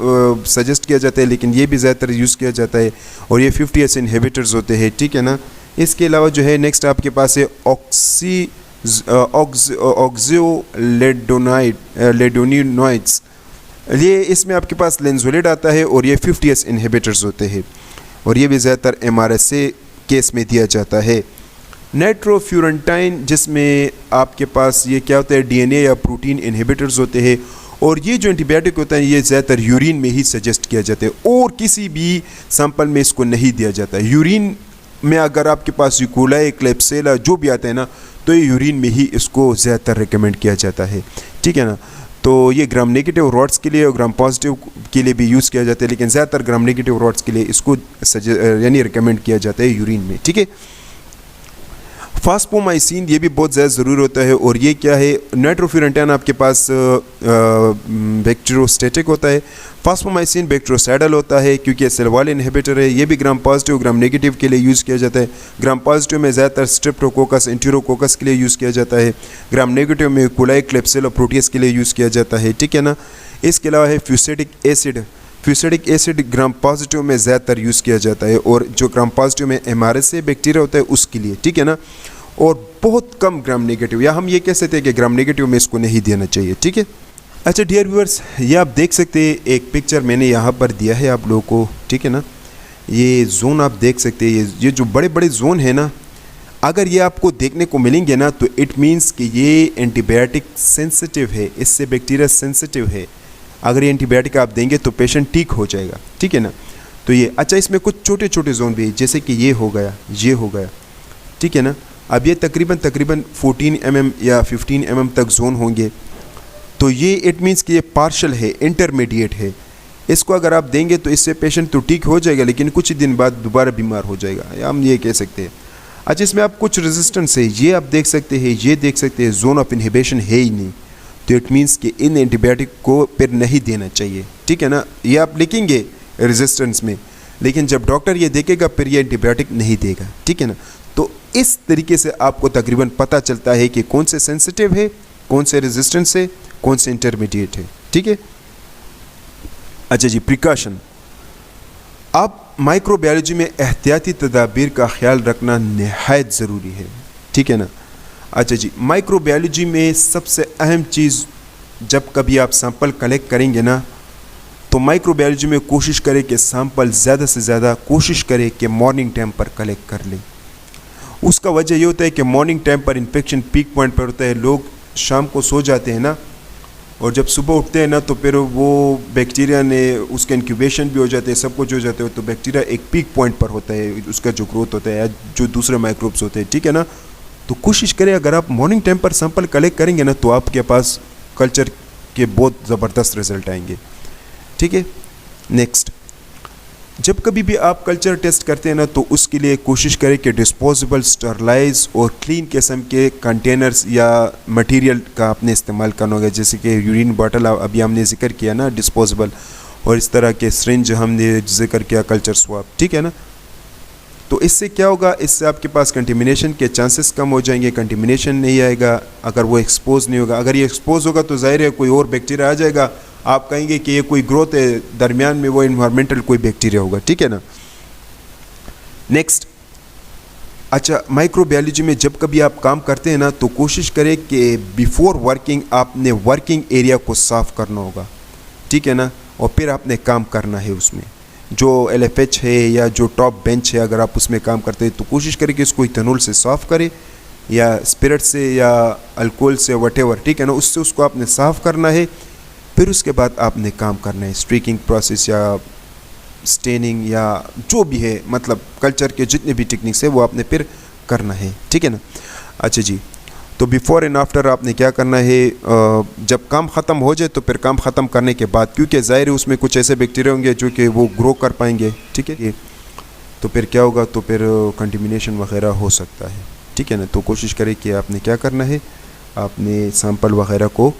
सजेस्ट किया जाता है, लेकिन ये भी ज़्यादातर यूज़ किया जाता है, और ये 50S इनहिबिटर्स होते हैं, ठीक है ना। इसके अलावा जो है नेक्स्ट आपके पास है ऑक्सिलेडोनिनॉइड्स, ये इसमें आपके पास लेंजोलेड आता है, और ये 50S इनहिबिटर्स होते हैं, और ये भी ज़्यादातर MRSA केस में दिया जाता है। नाइट्रोफ्यूरेंटाइन, जिसमें आपके पास ये क्या होता है, DNA या प्रोटीन इनहिबिटर्स होते हैं, और ये जो एंटीबायोटिक होता है ये ज़्यादातर यूरिन में ही सजेस्ट किया जाता है, और किसी भी सैंपल में इसको नहीं दिया जाता है। यूरिन में अगर आपके पास यूकोलाई, क्लेप्सेला जो भी आता है ना, तो ये यूरिन में ही इसको ज़्यादातर रिकमेंड किया जाता है, ठीक है ना। तो ये ग्राम नेगेटिव रॉड्स के लिए और ग्राम पॉजिटिव के लिए भी यूज़ किया जाता है, लेकिन ज़्यादातर ग्राम नेगेटिव रॉड्स के लिए इसको यानी रिकमेंड किया जाता है यूरिन में, ठीक है। फास्पोमाइसिन ये भी बहुत ज़्यादा ज़रूरी होता है। और ये क्या है, नाइट्रोफ्यूरेंटाइन आपके पास बैक्टीरियोस्टैटिक होता है, फास्पोमाइसिन बैक्टीरियोसाइडल होता है क्योंकि सेल वॉल इनहिबिटर है। ये भी ग्राम पॉजिटिव ग्राम नेगेटिव के लिए यूज़ किया जाता है। ग्राम पॉजिटिव में ज़्यादातर स्ट्रेप्टोकोकस एंटेरोकोकस के लिए यूज़ किया जाता है, ग्राम नेगेटिव में कोलाई क्लेप्सिला प्रोटियस के लिए यूज़ किया जाता है, ठीक है ना। इसके अलावा है फ्यूसेडिक एसिड, फ्यूसेडिक एसिड ग्राम पॉजिटिव में ज़्यादातर यूज़ किया जाता है और जो ग्राम पॉजिटिव में MRSA बैक्टीरिया होता है उसके लिए, ठीक है ना। और बहुत कम ग्राम नेगेटिव, या हम ये कह सकते हैं कि ग्राम नेगेटिव में इसको नहीं देना चाहिए, ठीक है। अच्छा डियर व्यूअर्स, ये आप देख सकते हैं एक पिक्चर मैंने यहाँ पर दिया है आप लोगों को, ठीक है ना। ये जोन आप देख सकते हैं, ये जो बड़े बड़े जोन है ना, अगर ये आपको देखने को मिलेंगे ना तो इट मीन्स कि ये एंटीबायोटिक सेंसिटिव है, इससे बैक्टीरिया सेंसिटिव है। अगर ये एंटीबायोटिक आप देंगे तो पेशेंट ठीक हो जाएगा, ठीक है ना। तो ये अच्छा, इसमें कुछ छोटे छोटे जोन भी है, जैसे कि ये हो गया, ये हो गया, ठीक है ना। अब ये तकरीबन 14 mm या 15 mm तक जोन होंगे, तो ये इट मीन्स कि ये पार्शल है, इंटरमीडिएट है। इसको अगर आप देंगे तो इससे पेशेंट तो ठीक हो जाएगा लेकिन कुछ दिन बाद दोबारा बीमार हो जाएगा, या हम ये कह सकते हैं। अच्छा इसमें आप कुछ रेजिस्टेंस है, ये आप देख सकते हैं, ये देख सकते हैं, जोन ऑफ इनहिबिशन है ही नहीं, तो इट मीन्स कि इन एंटीबायोटिक को फिर नहीं देना चाहिए, ठीक है ना। ये आप लिखेंगे रेजिस्टेंस में, लेकिन जब डॉक्टर ये देखेगा फिर ये एंटीबायोटिक नहीं देगा, ठीक है ना। तो इस तरीके से आपको तकरीबन पता चलता है कि कौन से सेंसिटिव है, कौन से रेजिस्टेंस है, कौन से इंटरमीडिएट है, ठीक है। अच्छा जी, प्रिकॉशन। अब माइक्रोबायोलॉजी में एहतियाती तदाबीर का ख्याल रखना नहायत ज़रूरी है, ठीक है ना। अच्छा जी, माइक्रोबायोलॉजी में सबसे अहम चीज़, जब कभी आप सैंपल कलेक्ट करेंगे ना, तो माइक्रोबायोलॉजी में कोशिश करें कि सैंपल ज़्यादा से ज़्यादा कोशिश करें कि मॉर्निंग टाइम पर कलेक्ट कर लें। उसका वजह ये होता है कि मॉर्निंग टाइम पर इन्फेक्शन पीक पॉइंट पर होता है, लोग शाम को सो जाते हैं ना, और जब सुबह उठते हैं ना तो फिर वो बैक्टीरिया ने उसके इंक्यूबेशन भी हो जाते हैं, सब कुछ हो जाते हो, तो बैक्टीरिया एक पीक पॉइंट पर होता है, उसका जो ग्रोथ होता है या जो दूसरे माइक्रोब्स होते हैं, ठीक है ना। तो कोशिश करें अगर आप मॉर्निंग टाइम पर सैंपल कलेक्ट करेंगे ना तो आपके पास कल्चर के बहुत ज़बरदस्त रिजल्ट आएंगे, ठीक है। नेक्स्ट, जब कभी भी आप कल्चर टेस्ट करते हैं ना तो उसके लिए कोशिश करें कि डिस्पोजेबल, स्टरलाइज और क्लीन किस्म के कंटेनर्स या मटेरियल का आपने इस्तेमाल करना होगा, जैसे कि यूरिन बॉटल अभी हमने जिक्र किया ना, डिस्पोजेबल, और इस तरह के सिरिंज हमने जिक्र किया, कल्चर स्वाब, ठीक है ना। तो इससे क्या होगा, इससे आपके पास कंटेमिनेशन के चांसेस कम हो जाएंगे, कंटेमिनेशन नहीं आएगा अगर वो एक्सपोज नहीं होगा। अगर ये एक्सपोज होगा तो जाहिर है कोई और बैक्टीरिया आ जाएगा, आप कहेंगे कि ये कोई ग्रोथ है, दरमियान में वो इन्वायरमेंटल कोई बैक्टीरिया होगा, ठीक है ना। नेक्स्ट, अच्छा माइक्रोबायोलॉजी में जब कभी आप काम करते हैं ना तो कोशिश करें कि बिफोर वर्किंग आपने वर्किंग एरिया को साफ़ करना होगा, ठीक है ना, और फिर आपने काम करना है उसमें। जो LFH है या जो टॉप बेंच है, अगर आप उसमें काम करते हैं तो कोशिश करें कि इसको इथेनॉल से साफ़ करें या स्पिरिट से या अल्कोहल से, वटेवर, ठीक है ना, उससे उसको आपने साफ़ करना है। फिर उसके बाद आपने काम करना है, स्ट्रीकिंग प्रोसेस या स्टेनिंग या जो भी है, मतलब कल्चर के जितने भी टेक्निक्स है वो आपने फिर करना है, ठीक है ना। अच्छा जी, तो बिफ़ोर एंड आफ्टर आपने क्या करना है, जब काम ख़त्म हो जाए तो फिर काम ख़त्म करने के बाद, क्योंकि ज़ाहिर है उसमें कुछ ऐसे बैक्टीरिया होंगे जो कि वो ग्रो कर पाएंगे, ठीक है, तो फिर क्या होगा, तो फिर कंटेमिनेशन वगैरह हो सकता है, ठीक है ना। तो कोशिश करें कि आपने क्या करना है, आपने सैंपल वगैरह को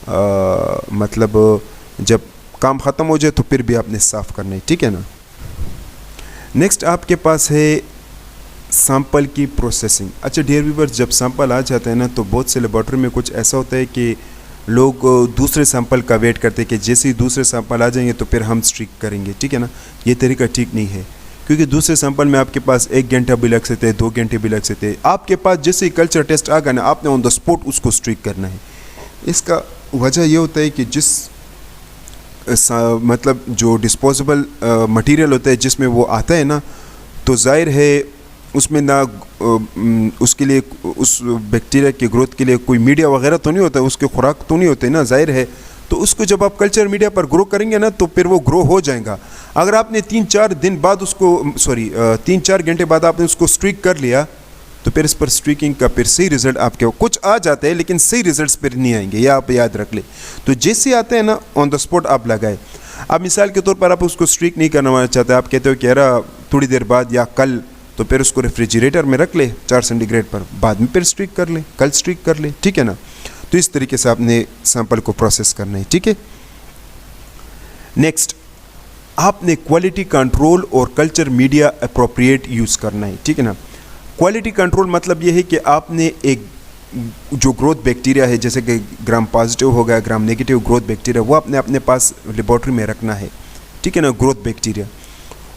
मतलब जब काम ख़त्म हो जाए तो फिर भी आपने साफ़ करना है, ठीक है ना। नेक्स्ट आपके पास है सैंपल की प्रोसेसिंग। अच्छा डियर व्यूअर्स, जब सैंपल आ जाता है ना तो बहुत से लेबॉर्ट्री में कुछ ऐसा होता है कि लोग दूसरे सैंपल का वेट करते हैं कि जैसे ही दूसरे सैंपल आ जाएंगे तो फिर हम स्ट्रीक करेंगे, ठीक है ना। ये तरीका ठीक नहीं है, क्योंकि दूसरे सैंपल में आपके पास 1 घंटा भी लग सकते हैं, 2 घंटे भी लग सकते हैं। आपके पास जैसे ही कल्चर टेस्ट आ गया ना, आपने ऑन द स्पॉट उसको स्ट्रीक करना है। इसका वजह ये होता है कि जिस मतलब जो डिस्पोजेबल मटेरियल होता है जिसमें वो आता है ना, तो जाहिर है उसमें ना उसके लिए, उस बैक्टीरिया की ग्रोथ के लिए कोई मीडिया वगैरह तो नहीं होता, उसके खुराक तो नहीं होते ना, जाहिर है। तो उसको जब आप कल्चर मीडिया पर ग्रो करेंगे ना तो फिर वो ग्रो हो जाएगा। अगर आपने 3-4 दिन बाद उसको 3-4 घंटे बाद आपने उसको स्ट्रीक कर लिया तो फिर इस पर स्ट्रीकिंग का फिर सही रिजल्ट आपके कुछ आ जाते हैं, लेकिन सही रिजल्ट्स फिर नहीं आएंगे, ये आप याद रख ले। तो जैसे आते हैं ना ऑन द स्पॉट आप लगाए। अब मिसाल के तौर पर आप उसको स्ट्रीक नहीं करना चाहते, आप कहते हो कि यार थोड़ी देर बाद या कल तो फिर उसको रेफ्रिजरेटर में रख ले 4 सेंटीग्रेड पर, बाद में फिर स्ट्रीक कर ले, कल स्ट्रीक कर ले, ठीक है ना। तो इस तरीके से आपने सैंपल को प्रोसेस करना है, ठीक है। नेक्स्ट, आपने क्वालिटी कंट्रोल और कल्चर मीडिया अप्रोप्रिएट यूज़ करना है, ठीक है ना। क्वालिटी कंट्रोल मतलब ये है कि आपने एक जो ग्रोथ बैक्टीरिया है, जैसे कि ग्राम पॉजिटिव हो गया, ग्राम नेगेटिव ग्रोथ बैक्टीरिया, वो आपने अपने पास लेबोरेटरी में रखना है, ठीक है ना, ग्रोथ बैक्टीरिया।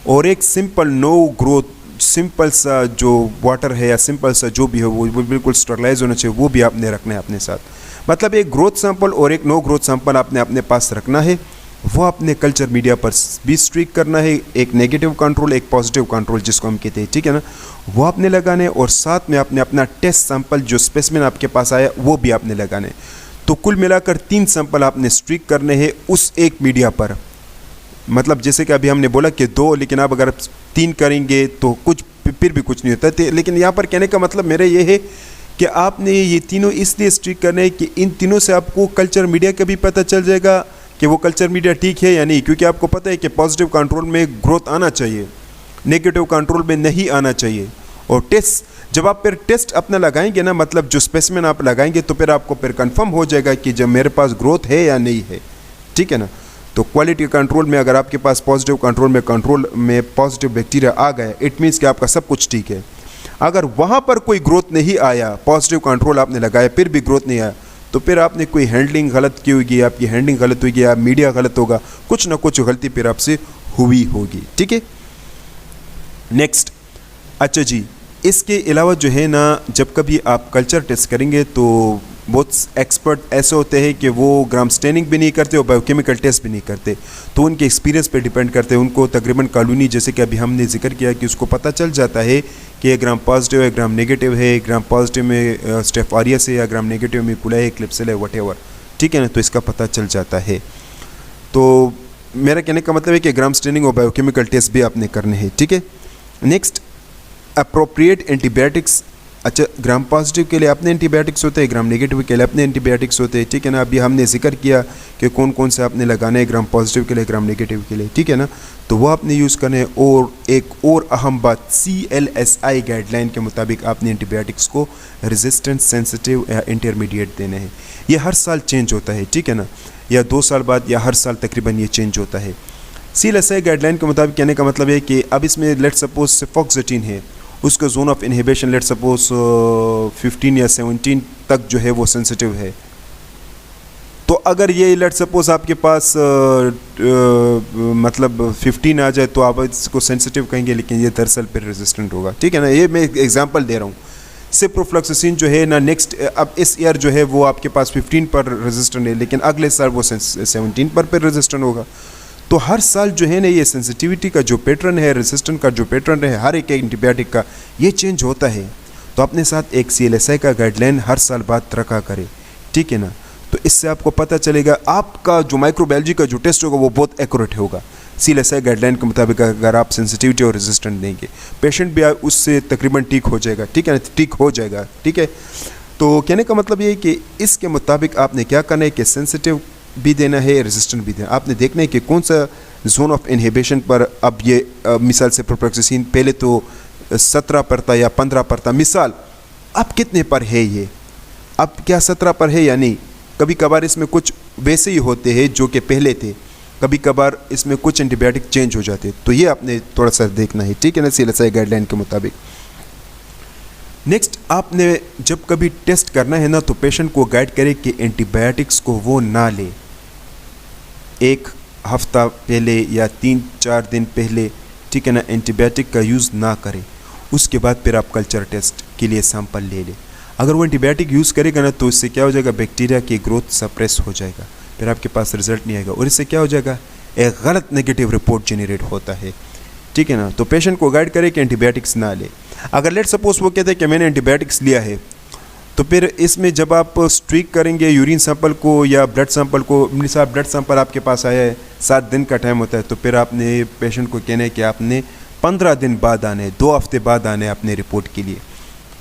और एक सिंपल नो ग्रोथ, सिंपल सा जो वाटर है या सिंपल सा जो भी हो वो बिल्कुल स्टरलाइज होना चाहिए, वो भी आपने रखना है अपने साथ। मतलब एक ग्रोथ सैंपल और एक नो ग्रोथ सैंपल आपने अपने पास रखना है, वो आपने कल्चर मीडिया पर भी स्ट्रीक करना है। एक नेगेटिव कंट्रोल, एक पॉजिटिव कंट्रोल जिसको हम कहते हैं, ठीक है ना, वो आपने लगाने, और साथ में आपने अपना टेस्ट सैंपल जो स्पेसिमेन आपके पास आया वो भी आपने लगाने। तो कुल मिलाकर 3 सैंपल आपने स्ट्रीक करने हैं उस एक मीडिया पर। मतलब जैसे कि अभी हमने बोला कि 2, लेकिन आप अगर 3 करेंगे तो कुछ फिर भी कुछ नहीं होता। लेकिन यहाँ पर कहने का मतलब मेरा ये है कि आपने ये तीनों इसलिए स्ट्रीक करने हैं कि इन तीनों से आपको कल्चर मीडिया का भी पता चल जाएगा कि वो कल्चर मीडिया ठीक है या नहीं, क्योंकि आपको पता है कि पॉजिटिव कंट्रोल में ग्रोथ आना चाहिए, नेगेटिव कंट्रोल में नहीं आना चाहिए। और टेस्ट, जब आप फिर टेस्ट अपना लगाएंगे ना, मतलब जो स्पेसिमेन आप लगाएंगे, तो फिर आपको फिर कंफर्म हो जाएगा कि जब मेरे पास ग्रोथ है या नहीं है, ठीक है ना। तो क्वालिटी कंट्रोल में अगर आपके पास पॉजिटिव कंट्रोल में पॉजिटिव बैक्टीरिया आ गया, इट मीन्स कि आपका सब कुछ ठीक है। अगर वहाँ पर कोई ग्रोथ नहीं आया, पॉजिटिव कंट्रोल आपने लगाया फिर भी ग्रोथ नहीं आया, तो फिर आपने कोई हैंडलिंग गलत की होगी, आपकी हैंडलिंग गलत होगी या मीडिया गलत होगा, कुछ ना कुछ गलती फिर आपसे हुई होगी, ठीक है। नेक्स्ट, अच्छा जी, इसके अलावा जो है ना, जब कभी आप कल्चर टेस्ट करेंगे तो बहुत एक्सपर्ट ऐसे होते हैं कि वो ग्राम स्टेनिंग भी नहीं करते और बायोकेमिकल टेस्ट भी नहीं करते, तो उनके एक्सपीरियंस पे डिपेंड करते हैं। उनको तकरीबन कॉलोनी, जैसे कि अभी हमने जिक्र किया कि उसको पता चल जाता है कि ये ग्राम पॉजिटिव है, ग्राम नेगेटिव है, ग्राम पॉजिटिव में स्टेफ ऑरियस है या ग्राम नेगेटिव में पुला है, क्लिप्सिला है, व्हाटएवर, ठीक है ना, तो इसका पता चल जाता है। तो मेरा कहने का मतलब है कि ग्राम स्टेनिंग और बायोकेमिकल टेस्ट भी आपने करने हैं, ठीक है। Next, appropriate antibiotics. अच्छा, ग्राम पॉजिटिव के लिए अपने एंटीबायोटिक्स होते हैं, ग्राम नेगेटिव के लिए अपने एंटीबायोटिक्स होते हैं, ठीक है ना। अभी हमने जिक्र किया कि कौन कौन से आपने लगाने हैं ग्राम पॉजिटिव के लिए, ग्राम नेगेटिव के लिए, ठीक है ना, तो वो आपने यूज़ करने हैं। और एक और अहम बात, CLSI गाइडलाइन के मुताबिक आपने एंटीबायोटिक्स को रेजिस्टेंट, सेंसिटिव या इंटरमीडिएट देने हैं। ये हर साल चेंज होता है, ठीक है ना, या 2 साल बाद या हर साल तकरीबन ये चेंज होता है। CLSI गाइडलाइन के मुताबिक कहने का मतलब है कि अब इसमें लेट सपोज सिफॉक्सेटिन है, उसका zone of inhibition let suppose 15 या 17 तक जो है वो सेंसिटिव है। तो अगर ये लेट सपोज आपके पास मतलब 15 आ जाए तो आप इसको सेंसिटिव कहेंगे, लेकिन ये दरअसल फिर रेजिस्टेंट होगा, ठीक है ना। ये मैं एग्जांपल दे रहा हूँ। सिप्रोफ्लॉक्सासिन जो है ना, नेक्स्ट अब इस ईयर जो है वो आपके पास 15 पर रेजिस्टेंट है, लेकिन अगले साल वो 17 पर फिर रेजिस्टेंट होगा। तो हर साल जो है ना, ये सेंसिटिविटी का जो पैटर्न है, रेजिस्टेंट का जो पैटर्न है हर एक एंटीबायोटिक का, ये चेंज होता है। तो अपने साथ एक CLSI का गाइडलाइन हर साल बाद रखा करें, ठीक है ना। तो इससे आपको पता चलेगा, आपका जो माइक्रोबायोलॉजी का जो टेस्ट होगा वो बहुत एक्यूरेट होगा। CLSI गाइडलाइन के मुताबिक अगर आप सेंसिटिविटी और रेजिस्टेंट देंगे, पेशेंट भी उससे तकरीबन ठीक हो जाएगा, ठीक है ना, ठीक हो जाएगा, ठीक है। तो कहने का मतलब ये है कि इसके मुताबिक आपने क्या करना है कि सेंसिटिव भी देना है, रेजिस्टेंट भी देना। आपने देखना है कि कौन सा जोन ऑफ इनहिबिशन पर अब ये मिसाल से प्रोफ्लॉक्सासिन पहले तो 17 पर था या 15 पर था, मिसाल अब कितने पर है ये, अब क्या 17 पर है या नहीं। कभी कभार इसमें कुछ वैसे ही होते हैं जो कि पहले थे, कभी कभार इसमें कुछ एंटीबायोटिक चेंज हो जाते, तो ये आपने थोड़ा सा देखना है, ठीक है ना, CLSI गाइडलाइन के मुताबिक। नेक्स्ट, आपने जब कभी टेस्ट करना है ना, तो पेशेंट को गाइड करें कि एंटीबायोटिक्स को वो ना ले, 1 हफ्ता पहले या 3-4 दिन पहले, ठीक है ना, एंटीबायोटिक का यूज़ ना करें। उसके बाद फिर आप कल्चर टेस्ट के लिए सैंपल ले लें। अगर वो एंटीबायोटिक यूज़ करेगा ना, तो इससे क्या हो जाएगा, बैक्टीरिया की ग्रोथ सप्रेस हो जाएगा, फिर आपके पास रिजल्ट नहीं आएगा, और इससे क्या हो जाएगा, एक गलत नेगेटिव रिपोर्ट जनरेट होता है, ठीक है ना। तो पेशेंट को गाइड करें कि एंटीबायोटिक्स ना ले। अगर लेट सपोज वो कहते हैं कि मैंने एंटीबायोटिक्स लिया है, तो फिर इसमें जब आप स्ट्रीक करेंगे यूरिन सैंपल को या ब्लड सैंपल को, मिसाल ब्लड सैंपल आपके पास आया है, 7 दिन का टाइम होता है, तो फिर आपने पेशेंट को कहना है कि आपने 15 दिन बाद आने, 2 हफ्ते बाद आने अपने रिपोर्ट के लिए,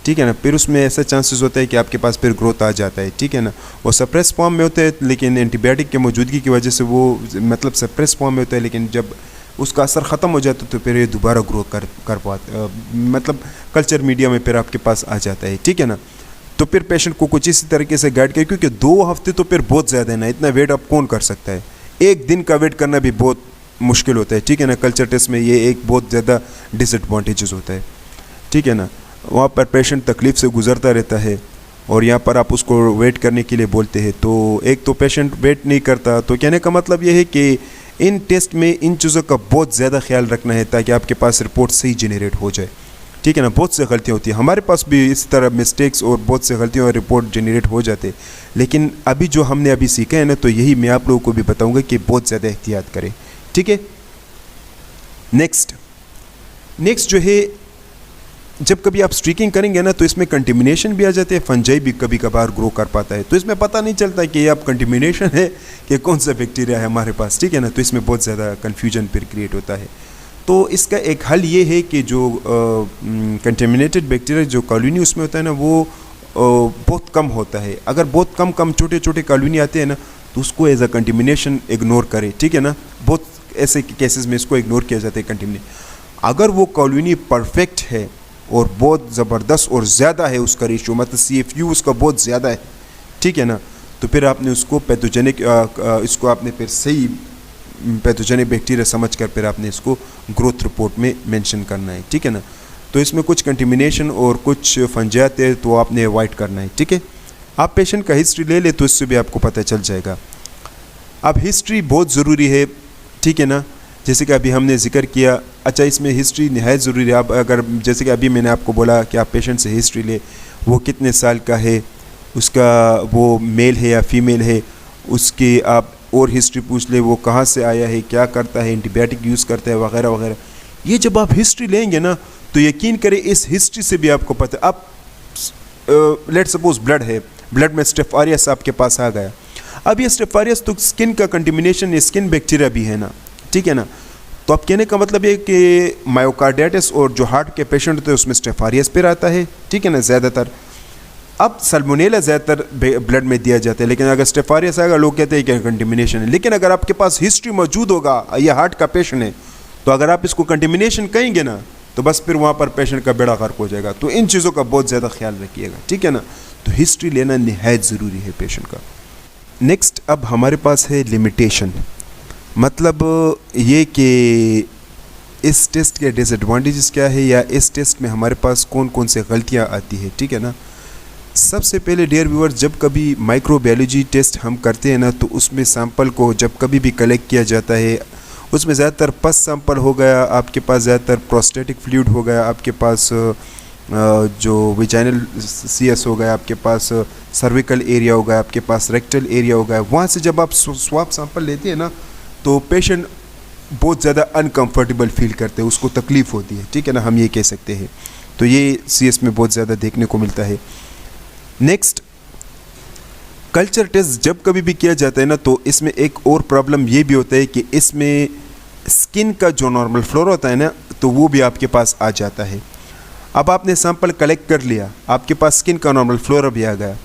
ठीक है ना। फिर उसमें ऐसा चांसेस होता है कि आपके पास फिर ग्रोथ आ जाता है, ठीक है ना। वो सप्रेस फॉर्म में होते हैं, लेकिन एंटीबायोटिक के मौजूदगी की वजह से वो मतलब सप्रेस फॉर्म में होता है, लेकिन जब उसका असर ख़त्म हो जाता है तो फिर ये दोबारा ग्रो कर पाता, मतलब कल्चर मीडिया में फिर आपके पास आ जाता है, ठीक है ना। तो फिर पेशेंट को कुछ इसी तरीके से गाइड करें, क्योंकि 2 हफ्ते तो फिर बहुत ज़्यादा है ना, इतना वेट आप कौन कर सकता है। 1 दिन का वेट करना भी बहुत मुश्किल होता है, ठीक है ना। कल्चर टेस्ट में ये एक बहुत ज़्यादा डिसएडवांटेजेस होता है, ठीक है ना। वहाँ पर पेशेंट तकलीफ़ से गुजरता रहता है और यहाँ पर आप उसको वेट करने के लिए बोलते हैं, तो एक तो पेशेंट वेट नहीं करता। तो कहने का मतलब ये है कि इन टेस्ट में इन चीज़ों का बहुत ज़्यादा ख्याल रखना है ताकि आपके पास रिपोर्ट सही जनरेट हो जाए, ठीक है ना। बहुत से गलतियाँ होती हैं, हमारे पास भी इसी तरह मिस्टेक्स और बहुत से गलतियों और रिपोर्ट जनरेट हो जाते, लेकिन अभी जो हमने अभी सीखा है ना, तो यही मैं आप लोगों को भी बताऊँगा कि बहुत ज़्यादा एहतियात करें, ठीक है। नेक्स्ट जो है, जब कभी आप स्ट्रीकिंग करेंगे ना तो इसमें कंटिमिनेशन भी आ जाते हैं, फंजाई भी कभी कभार ग्रो कर पाता है, तो इसमें पता नहीं चलता कि ये आप कंटिमिनेशन है कि कौन सा बैक्टीरिया है हमारे पास, ठीक है ना। तो इसमें बहुत ज़्यादा कन्फ्यूजन फिर क्रिएट होता है। तो इसका एक हल ये है कि जो कंटेमिनेटेड बैक्टीरिया जो कॉलोनी उसमें होता है ना, वो बहुत कम होता है। अगर बहुत कम छोटे छोटे कॉलोनी आते हैं ना, तो उसको एज अ कंटिमिनेशन इग्नोर करें, ठीक है ना। बहुत ऐसे केसेस में इसको इग्नोर किया जाता है कंटिमिनेशन। अगर वो कॉलोनी परफेक्ट है और बहुत ज़बरदस्त और ज़्यादा है उसका रेशियो, मतलब CFU उसका बहुत ज़्यादा है, ठीक है ना, तो फिर आपने उसको पैथोजेनिक इसको आपने फिर सही पैथोजेनिक बैक्टीरिया समझ कर फिर आपने इसको ग्रोथ रिपोर्ट में मेंशन करना है, ठीक है ना। तो इसमें कुछ कंटिमिनेशन और कुछ फंजात है तो आपने अवॉइड करना है, ठीक है। आप पेशेंट का हिस्ट्री ले ले तो इससे भी आपको पता चल जाएगा। अब हिस्ट्री बहुत ज़रूरी है, ठीक है ना। जैसे कि अभी हमने जिक्र किया, अच्छा इसमें हिस्ट्री नहायत ज़रूरी है। आप अगर जैसे कि अभी मैंने आपको बोला कि आप पेशेंट से हिस्ट्री ले, वो कितने साल का है, उसका वो मेल है या फीमेल है, उसकी आप और हिस्ट्री पूछ ले, वो कहाँ से आया है, क्या करता है, एंटीबायोटिक यूज़ करता है वगैरह वगैरह। ये जब आप हिस्ट्री लेंगे ना तो यकीन करें इस हिस्ट्री से भी आपको पता। आप लेट सपोज ब्लड है, ब्लड में स्टेफ ऑरियस आपके पास आ गया। अब ये स्टेफ ऑरियस तो स्किन का कंटिमिनेशन, स्किन बैक्टीरिया भी है ना, ठीक है ना। तो आप कहने का मतलब ये कि मायोकार्डिटिस और जो हार्ट के पेशेंट होते हैं उसमें स्टेफ ऑरियस पर आता है, ठीक है ना, ज़्यादातर। अब सल्मोनेला ज़्यादातर ब्लड में दिया जाता है, लेकिन अगर स्टेफ ऑरियस आएगा लोग कहते हैं कि कंटिमिनेशन है। लेकिन अगर आपके पास हिस्ट्री मौजूद होगा, ये हार्ट का पेशेंट है, तो अगर आप इसको कंटिमिनेशन कहेंगे ना तो बस फिर वहाँ पर पेशेंट का बेड़ा गर्क हो जाएगा। तो इन चीज़ों का बहुत ज़्यादा ख्याल रखिएगा, ठीक है ना। तो हिस्ट्री लेना निहायत ज़रूरी है पेशेंट का। नेक्स्ट अब हमारे पास है लिमिटेशन, मतलब ये कि इस टेस्ट के डिसएडवांटेजेस क्या है या इस टेस्ट में हमारे पास कौन कौन से गलतियाँ आती है, ठीक है ना। सबसे पहले डियर व्यूअर्स, जब कभी माइक्रोबायोलॉजी टेस्ट हम करते हैं ना तो उसमें सैंपल को जब कभी भी कलेक्ट किया जाता है उसमें ज़्यादातर पस सैंपल हो गया आपके पास, ज़्यादातर प्रोस्टेटिक फ्लूइड हो गया आपके पास, जो विजाइनल CS हो गया आपके पास, सर्विकल एरिया हो गया आपके पास, रेक्टल एरिया हो गया। वहाँ से जब आप स्वाब सैंपल लेते हैं ना तो पेशेंट बहुत ज़्यादा अनकम्फर्टेबल फील करते हैं, उसको तकलीफ़ होती है, ठीक है ना, हम ये कह सकते हैं। तो ये CS में बहुत ज़्यादा देखने को मिलता है। नेक्स्ट, कल्चर टेस्ट जब कभी भी किया जाता है ना तो इसमें एक और प्रॉब्लम ये भी होता है कि इसमें स्किन का जो नॉर्मल फ्लोरा होता है ना तो वो भी आपके पास आ जाता है। अब आपने सैंपल कलेक्ट कर लिया, आपके पास स्किन का नॉर्मल फ्लोरा भी आ गया।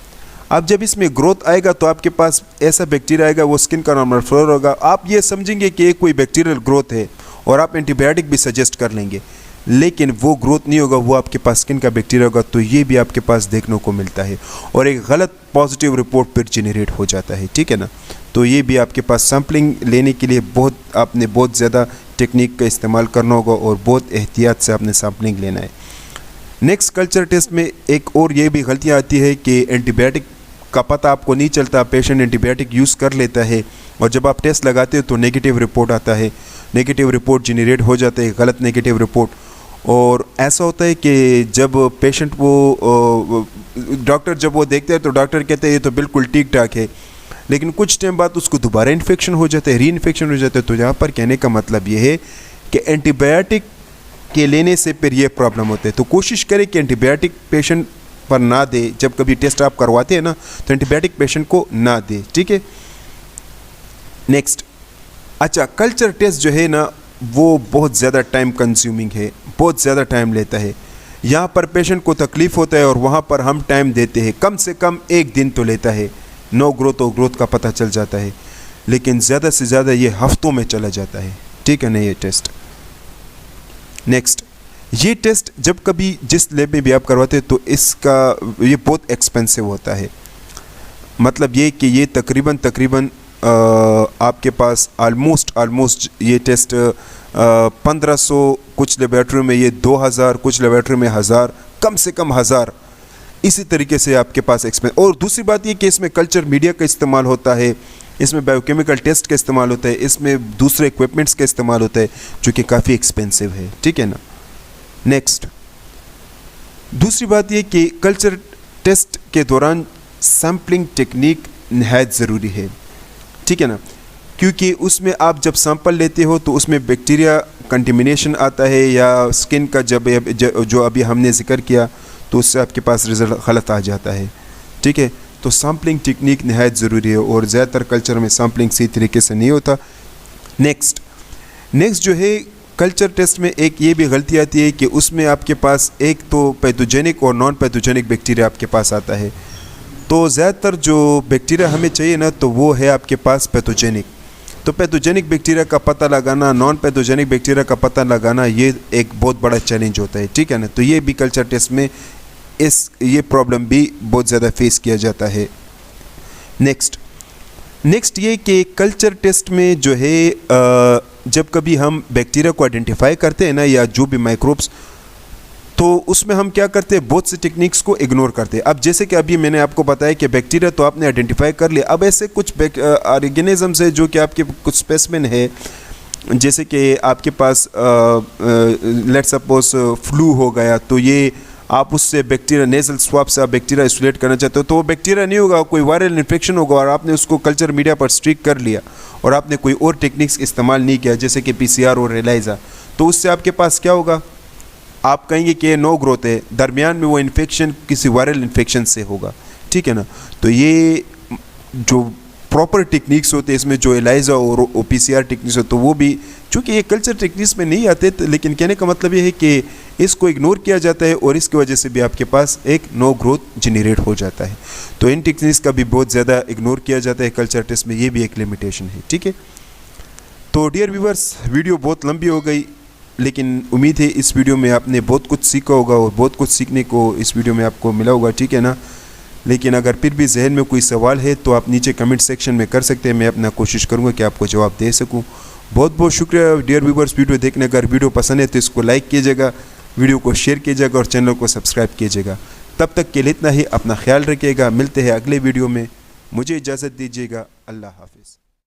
अब जब इसमें ग्रोथ आएगा तो आपके पास ऐसा बैक्टीरिया आएगा, वो स्किन का नॉर्मल फ्लोरा होगा। आप ये समझेंगे कि कोई बैक्टीरियल ग्रोथ है और आप एंटीबायोटिक भी सजेस्ट कर लेंगे, लेकिन वो ग्रोथ नहीं होगा, वो आपके पास स्किन का बैक्टीरिया होगा। तो ये भी आपके पास देखने को मिलता है और एक गलत पॉजिटिव रिपोर्ट फिर जनरेट हो जाता है, ठीक है ना। तो ये भी आपके पास सैम्पलिंग लेने के लिए आपने बहुत ज़्यादा टेक्निक का इस्तेमाल करना होगा और बहुत एहतियात से आपने सैम्पलिंग लेना है। नेक्स्ट, कल्चर टेस्ट में एक और ये भी गलतियाँ आती है कि एंटीबायोटिक का पता आपको नहीं चलता, पेशेंट एंटीबायोटिक यूज़ कर लेता है और जब आप टेस्ट लगाते हो तो नेगेटिव रिपोर्ट आता है, नेगेटिव रिपोर्ट जनरेट हो जाता है, गलत नेगेटिव रिपोर्ट। और ऐसा होता है कि जब पेशेंट वो डॉक्टर जब वो देखते हैं तो डॉक्टर कहते हैं ये तो बिल्कुल ठीक ठाक है, लेकिन कुछ टाइम बाद उसको दोबारा इन्फेक्शन हो जाता है, री इन्फेक्शन हो जाता है। तो यहाँ पर कहने का मतलब ये है कि एंटीबायोटिक के लेने से फिर ये प्रॉब्लम होते हैं। तो कोशिश करें कि एंटीबायोटिक पेशेंट पर ना दे, जब कभी टेस्ट आप करवाते हैं ना तो एंटीबायोटिक पेशेंट को ना दे, ठीक है। नेक्स्ट, अच्छा कल्चर टेस्ट जो है ना वो बहुत ज़्यादा टाइम कंज्यूमिंग है, बहुत ज़्यादा टाइम लेता है। यहाँ पर पेशेंट को तकलीफ़ होता है और वहाँ पर हम टाइम देते हैं, कम से कम 1 दिन तो लेता है। नो ग्रोथ और ग्रोथ का पता चल जाता है, लेकिन ज़्यादा से ज़्यादा ये हफ्तों में चला जाता है, ठीक है ना ये टेस्ट। नेक्स्ट, ये टेस्ट जब कभी जिस लैब में भी आप करवाते हैं तो इसका ये बहुत एक्सपेंसिव होता है। मतलब ये कि ये तकरीबन आपके पास ऑलमोस्ट ये टेस्ट 1500 कुछ लेबॉर्ट्री में, ये 2000 कुछ लेबॉर्ट्री में 1000, कम से कम 1000, इसी तरीके से आपके पास एक्सपेंस। और दूसरी बात ये कि इसमें कल्चर मीडिया का इस्तेमाल होता है, इसमें बायोकेमिकल टेस्ट का इस्तेमाल होता है, इसमें दूसरे इक्विपमेंट्स का इस्तेमाल होता है जो कि काफ़ी एक्सपेंसिव है, ठीक है ना। नेक्स्ट, दूसरी बात ये कि कल्चर टेस्ट के दौरान सैम्पलिंग टेक्निक नहायत ज़रूरी है, ठीक है ना, क्योंकि उसमें आप जब सैंपल लेते हो तो उसमें बैक्टीरिया कंटेमिनेशन आता है या स्किन का जो अभी हमने जिक्र किया तो उससे आपके पास रिज़ल्ट गलत आ जाता है, ठीक है। तो सैम्पलिंग टेक्निक नहायत ज़रूरी है और ज़्यादातर कल्चर में सैम्पलिंग सही तरीके से नहीं होता। नेक्स्ट जो है कल्चर टेस्ट में एक ये भी गलती आती है कि उसमें आपके पास एक तो पैथोजेनिक और नॉन पैथोजेनिक बैक्टीरिया आपके पास आता है। तो ज़्यादातर जो बैक्टीरिया हमें चाहिए ना तो वो है आपके पास पैथोजेनिक। तो पैथोजेनिक बैक्टीरिया का पता लगाना, नॉन पैथोजेनिक बैक्टीरिया का पता लगाना, ये एक बहुत बड़ा चैलेंज होता है, ठीक है ना। तो ये भी कल्चर टेस्ट में ये प्रॉब्लम भी बहुत ज़्यादा फेस किया जाता है। नेक्स्ट ये कि कल्चर टेस्ट में जो है जब कभी हम बैक्टीरिया को आइडेंटिफाई करते हैं ना या जो भी माइक्रोब्स, तो उसमें हम क्या करते हैं, बहुत सी टेक्निक्स को इग्नोर करते हैं। अब जैसे कि अभी मैंने आपको बताया कि बैक्टीरिया तो आपने आइडेंटिफाई कर लिया, अब ऐसे कुछ ऑर्गेनिजम्स है जो कि आपके कुछ स्पेसिमेन है, जैसे कि आपके पास लेट्स सपोज फ्लू हो गया, तो ये आप उससे बैक्टीरिया नेजल स्वाब से आप बैक्टीरिया आइसोलेट करना चाहते हो, तो वो बैक्टीरिया नहीं होगा, कोई वायरल इन्फेक्शन होगा और आपने उसको कल्चर मीडिया पर स्ट्रिक कर लिया और आपने कोई और टेक्निक्स इस्तेमाल नहीं किया जैसे कि PCR और एलाइजा, तो उससे आपके पास क्या होगा, आप कहेंगे कि नो ग्रोथ है, दरमियान में वो इन्फेक्शन किसी वायरल इन्फेक्शन से होगा, ठीक है ना। तो ये जो प्रॉपर टेक्निक्स होते हैं इसमें जो एलाइजा और PCR टेक्निक्स होते, तो वो भी चूँकि ये कल्चर टेक्निक्स में नहीं आते, लेकिन कहने का मतलब ये है कि इसको इग्नोर किया जाता है और इसकी वजह से भी आपके पास एक नो ग्रोथ जनरेट हो जाता है। तो इन टेक्निक्स का भी बहुत ज़्यादा इग्नोर किया जाता है कल्चर टेस्ट में, ये भी एक लिमिटेशन है, ठीक है। तो डियर व्यूअर्स, वीडियो बहुत लंबी हो गई, लेकिन उम्मीद है इस वीडियो में आपने बहुत कुछ सीखा होगा और बहुत कुछ सीखने को इस वीडियो में आपको मिला होगा, ठीक है ना। लेकिन अगर फिर भी जहन में कोई सवाल है तो आप नीचे कमेंट सेक्शन में कर सकते हैं, मैं अपना कोशिश करूँगा कि आपको जवाब दे सकूँ। बहुत बहुत शुक्रिया डियर व्यूअर्स वीडियो देखने का। अगर वीडियो पसंद है तो इसको लाइक कीजिएगा, वीडियो को शेयर कीजिएगा और चैनल को सब्सक्राइब कीजिएगा। तब तक के लिए इतना ही, अपना ख्याल रखिएगा, मिलते हैं अगले वीडियो में, मुझे इजाज़त दीजिएगा, अल्लाह हाफिज़।